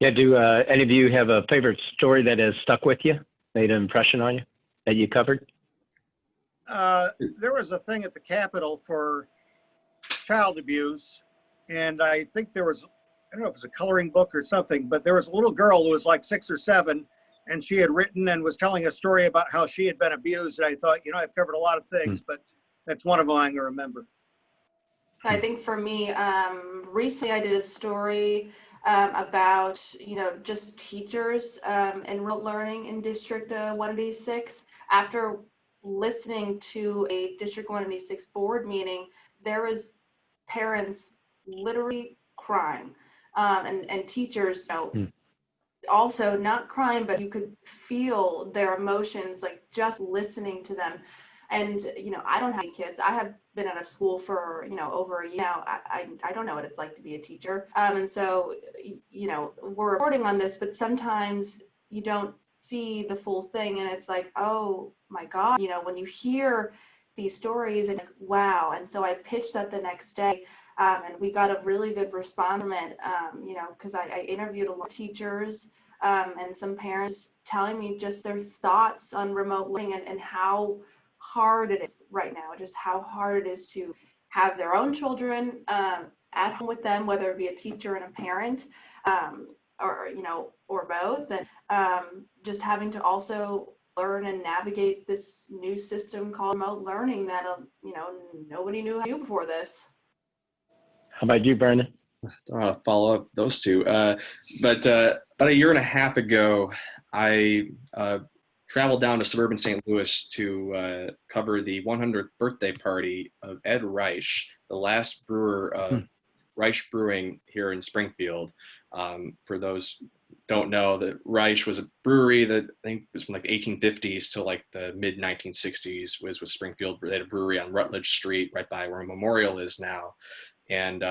Yeah, do any of you have a favorite story that has stuck with you, made an impression on you, that you covered? There was a thing at the Capitol for child abuse, and I think there was, I don't know if it was a coloring book or something, but there was a little girl who was like 6 or 7, and she had written and was telling a story about how she had been abused. And I thought, I've covered a lot of things, but that's one of them I can remember. I think for me, recently I did a story about, just teachers and remote learning in District 186. After listening to a District 186 board meeting, there was parents literally crying, and teachers, also not crying, but you could feel their emotions, like just listening to them. And I don't have any kids. I have been out of school for over a year now. I don't know what it's like to be a teacher, and so we're reporting on this, but sometimes you don't see the full thing. And it's like, oh my God, you know, when you hear these stories and like, wow. And so I pitched that the next day. And we got a really good response from it, you know, because I interviewed a lot of teachers and some parents telling me just their thoughts on remote learning and how hard it is right now, just how hard it is to have their own children at home with them, whether it be a teacher and a parent, or, you know, or both, and just having to also learn and navigate this new system called remote learning that, you know, nobody knew how to do before this. How about you, Brenden? Follow up those two. But about a year and a half ago, I traveled down to suburban St. Louis to cover the 100th birthday party of Ed Reich, the last brewer of Reich Brewing here in Springfield. For those who don't know, that Reich was a brewery that I think was from like 1850s to like the mid 1960s was with Springfield. They had a brewery on Rutledge Street right by where Memorial is now. And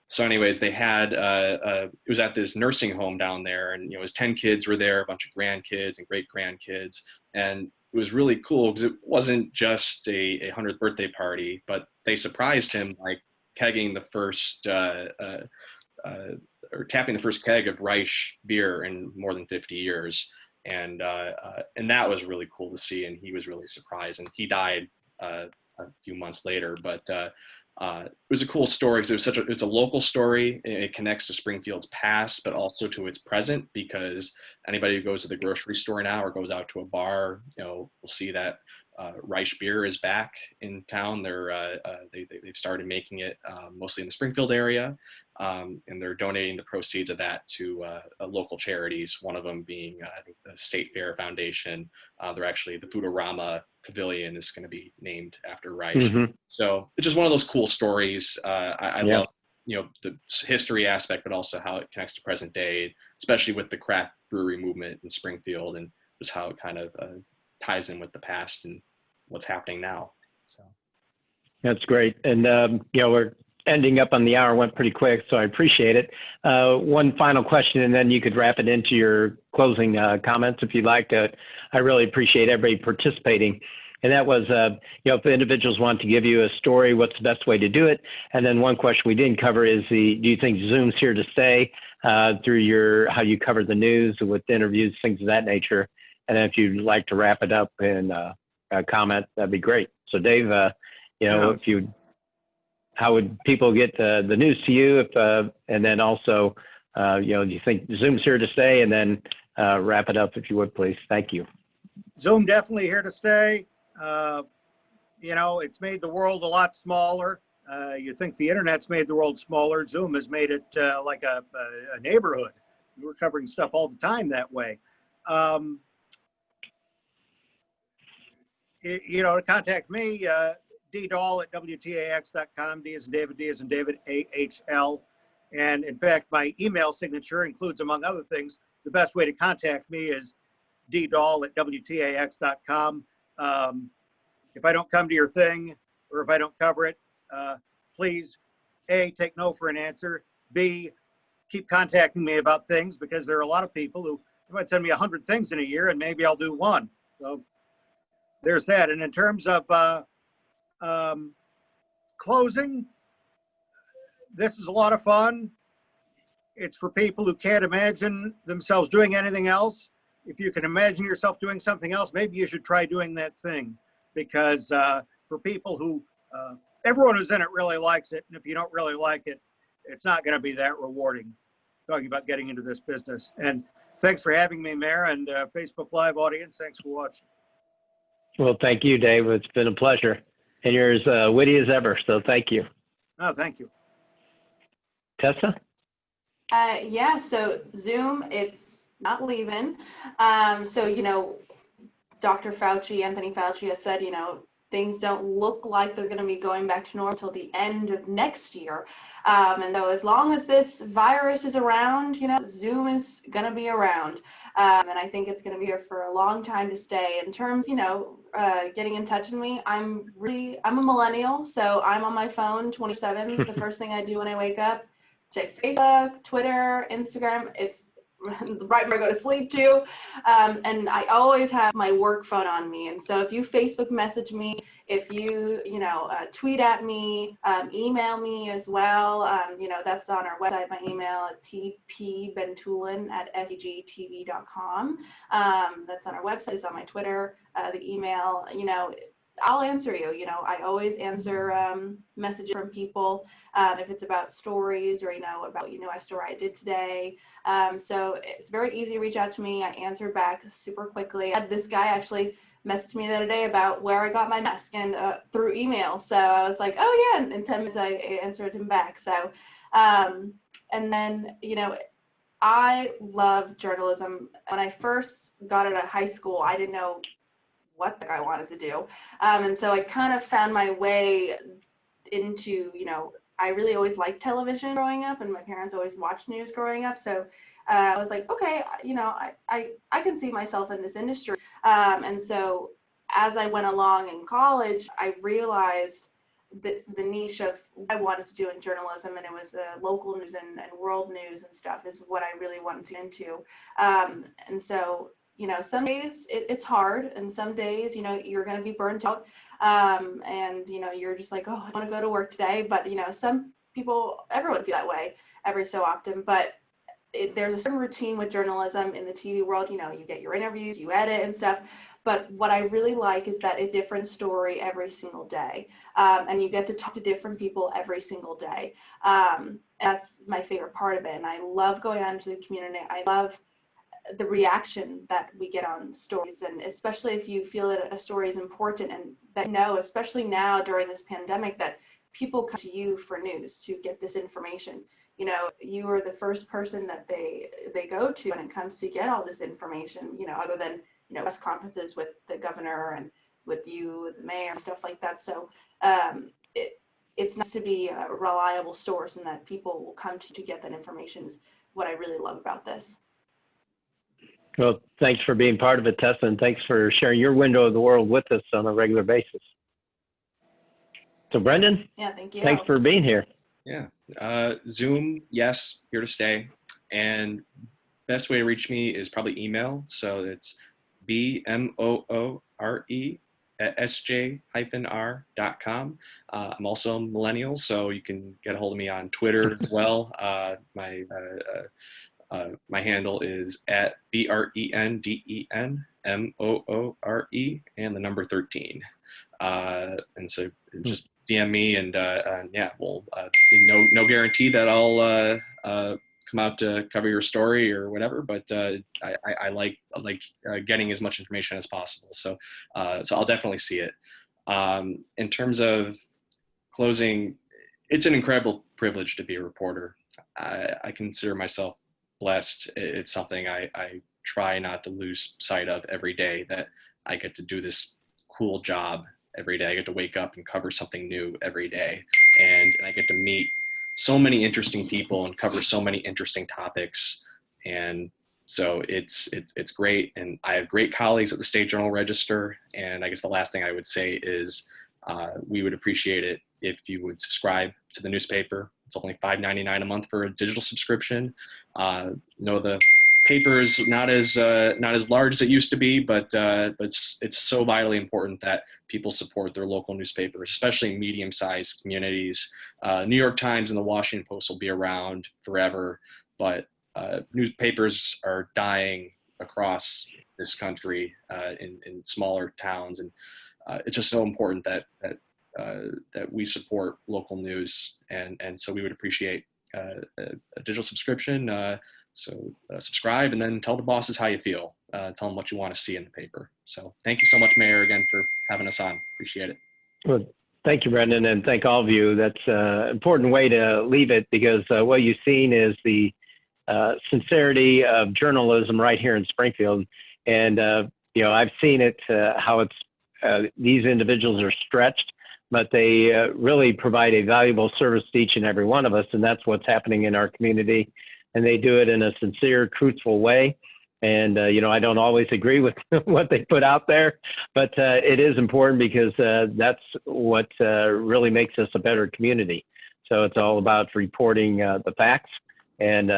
so anyways, they had, it was at this nursing home down there, and, you know, it was 10 kids were there, a bunch of grandkids and great grandkids. And it was really cool because it wasn't just a 100th birthday party, but they surprised him by kegging the first, or tapping the first keg of Reich beer in more than 50 years. And that was really cool to see. And he was really surprised, and he died a few months later, but it was a cool story because it's a local story. It connects to Springfield's past, but also to its present, because anybody who goes to the grocery store now or goes out to a bar, you know, will see that Reich beer is back in town. They've started making it mostly in the Springfield area, and they're donating the proceeds of that to local charities. One of them being I think the State Fair Foundation. They're actually the Foodorama Pavilion is going to be named after Reich. Mm-hmm. So it's just one of those cool stories. I love, you know, the history aspect, but also how it connects to present day, especially with the craft brewery movement in Springfield, and just how it kind of ties in with the past and what's happening now. So that's great. And you know, we're ending up on the hour, went pretty quick, so I appreciate it. One final question, and then you could wrap it into your closing comments if you'd like. I really appreciate everybody participating. And that was, you know, if individuals want to give you a story, what's the best way to do it? And then one question we didn't cover is do you think Zoom's here to stay through how you cover the news with interviews, things of that nature? And then if you'd like to wrap it up in a comment, that'd be great. So Dave, you know, how would people get the news to you? And then also, you know, do you think Zoom's here to stay? And then wrap it up if you would, please. Thank you. Zoom definitely here to stay. You know, it's made the world a lot smaller. You think the internet's made the world smaller. Zoom has made it like a neighborhood. We're covering stuff all the time that way. You know, to contact me, D Dahl at WTAX.com, D as in David, AHL. And in fact, my email signature includes, among other things, the best way to contact me is ddahl at WTAX.com. If I don't come to your thing, or if I don't cover it, please, A, take no for an answer. B, keep contacting me about things, because there are a lot of people who might send me 100 things in a year, and maybe I'll do one. So there's that. And in terms of closing, this is a lot of fun. It's for people who can't imagine themselves doing anything else. If you can imagine yourself doing something else, maybe you should try doing that thing, because for people who, everyone who's in it really likes it. And if you don't really like it, it's not going to be that rewarding, talking about getting into this business. And thanks for having me, Mayor, and Facebook Live audience. Thanks for watching. Well, thank you, Dave. It's been a pleasure. And you're as witty as ever, so thank you. Oh, thank you. Tessa? Yeah, so Zoom, it's not leaving. So, you know, Dr. Fauci, Anthony Fauci has said, you know, things don't look like they're going to be going back to normal until the end of next year. And though as long as this virus is around, you know, Zoom is going to be around. And I think it's going to be here for a long time to stay. In terms, you know, getting in touch with me, I'm a millennial, so I'm on my phone 24/7. The first thing I do when I wake up, check Facebook, Twitter, Instagram. It's right before I go to sleep too. And I always have my work phone on me. And so if you Facebook message me, if you, tweet at me, email me as well, that's on our website, my email at tpbentulan@segtv.com. That's on our website, it's on my Twitter, the email, I'll answer you. I always answer messages from people if it's about stories or, about, a story I did today. So it's very easy to reach out to me. I answer back super quickly. I had this guy actually messaged me the other day about where I got my mask and through email. So I was like, oh yeah, and in 10 minutes I answered him back. So, and then, I love journalism. When I first got it at high school, I didn't know what I wanted to do. And so I kind of found my way into, I really always liked television growing up, and my parents always watched news growing up. So I was like, okay, I can see myself in this industry. And so as I went along in college, I realized that the niche of what I wanted to do in journalism, and it was local news and world news and stuff, is what I really wanted to get into. And so, some days it's hard, and some days, you're going to be burnt out, and, you're just like, oh, I want to go to work today. But, some people, everyone feel that way every so often. But there's a certain routine with journalism in the TV world. You get your interviews, you edit and stuff. But what I really like is that a different story every single day. And you get to talk to different people every single day. That's my favorite part of it. And I love going out into the community. I love the reaction that we get on stories, and especially if you feel that a story is important, and that, especially now during this pandemic, that people come to you for news to get this information. You are the first person that they go to when it comes to get all this information, other than, press conferences with the governor and with you, the mayor, and stuff like that. So it's nice to be a reliable source, and that people will come to get that information is what I really love about this. Well, thanks for being part of it, Tess, and thanks for sharing your window of the world with us on a regular basis. So, Brenden? Yeah, thank you. Thanks for being here. Yeah. Zoom, yes, here to stay. And best way to reach me is probably email. So it's bmoore@sj-r.com. I'm also a millennial, so you can get a hold of me on Twitter as well. My handle is at BRENDENMOORE and the number 13. And so just DM me, and yeah, we'll no guarantee that I'll come out to cover your story or whatever, but I like getting as much information as possible. So I'll definitely see it. In terms of closing, it's an incredible privilege to be a reporter. I consider myself blessed. It's something I try not to lose sight of every day, that I get to do this cool job every day. I get to wake up and cover something new every day, and I get to meet so many interesting people and cover so many interesting topics. And so it's great. And I have great colleagues at the State Journal Register. And I guess the last thing I would say is we would appreciate it if you would subscribe to the newspaper. It's only $5.99 a month for a digital subscription. The paper is not as large as it used to be, but it's so vitally important that people support their local newspapers, especially medium-sized communities. New York Times and the Washington Post will be around forever, but newspapers are dying across this country in smaller towns, and it's just so important that we support local news, and so we would appreciate a digital subscription. So subscribe, and then tell the bosses how you feel. Tell them what you want to see in the paper. So thank you so much, Mayor, again, for having us on. Appreciate it. Well, thank you, Brenden, and thank all of you. That's an important way to leave it, because what you've seen is the sincerity of journalism right here in Springfield. And, I've seen it, how it's these individuals are stretched, but they really provide a valuable service to each and every one of us, and that's what's happening in our community. And they do it in a sincere, truthful way. And, I don't always agree with what they put out there, but it is important, because that's what really makes us a better community. So it's all about reporting the facts And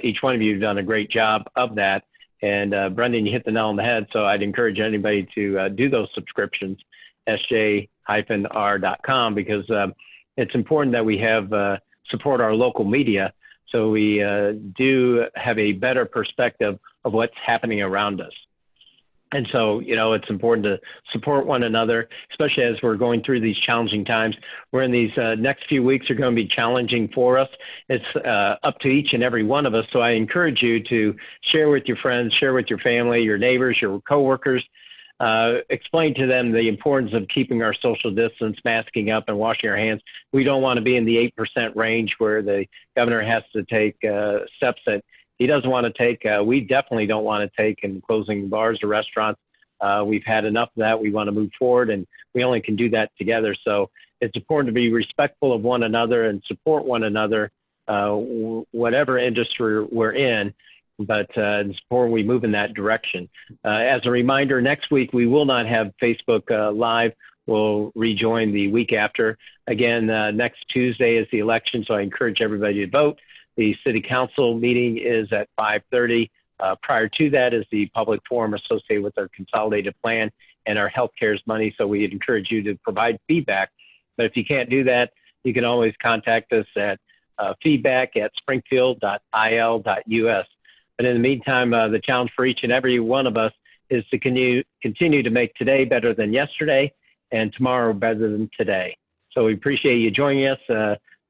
each one of you have done a great job of that. And Brenden, you hit the nail on the head. So I'd encourage anybody to do those subscriptions, sj-r.com, because it's important that we have support our local media, so we do have a better perspective of what's happening around us. And so, it's important to support one another, especially as we're going through these challenging times. We're in these next few weeks are going to be challenging for us. It's up to each and every one of us. So I encourage you to share with your friends, share with your family, your neighbors, your coworkers. Explain to them the importance of keeping our social distance, masking up, and washing our hands. We don't want to be in the 8% range where the governor has to take steps that he doesn't want to take. We definitely don't want to take in closing bars or restaurants. We've had enough of that. We want to move forward, and we only can do that together. So it's important to be respectful of one another and support one another, whatever industry we're in. But it's important we move in that direction. As a reminder, next week we will not have Facebook Live. We'll rejoin the week after. Again, next Tuesday is the election, so I encourage everybody to vote. The City Council meeting is at 5:30. Prior to that is the public forum associated with our consolidated plan and our health care's money, so we encourage you to provide feedback. But if you can't do that, you can always contact us at feedback@springfield.il.us. But in the meantime, the challenge for each and every one of us is to continue to make today better than yesterday and tomorrow better than today. So we appreciate you joining us.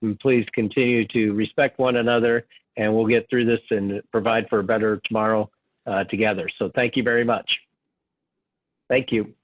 And please continue to respect one another, and we'll get through this and provide for a better tomorrow together. So thank you very much. Thank you.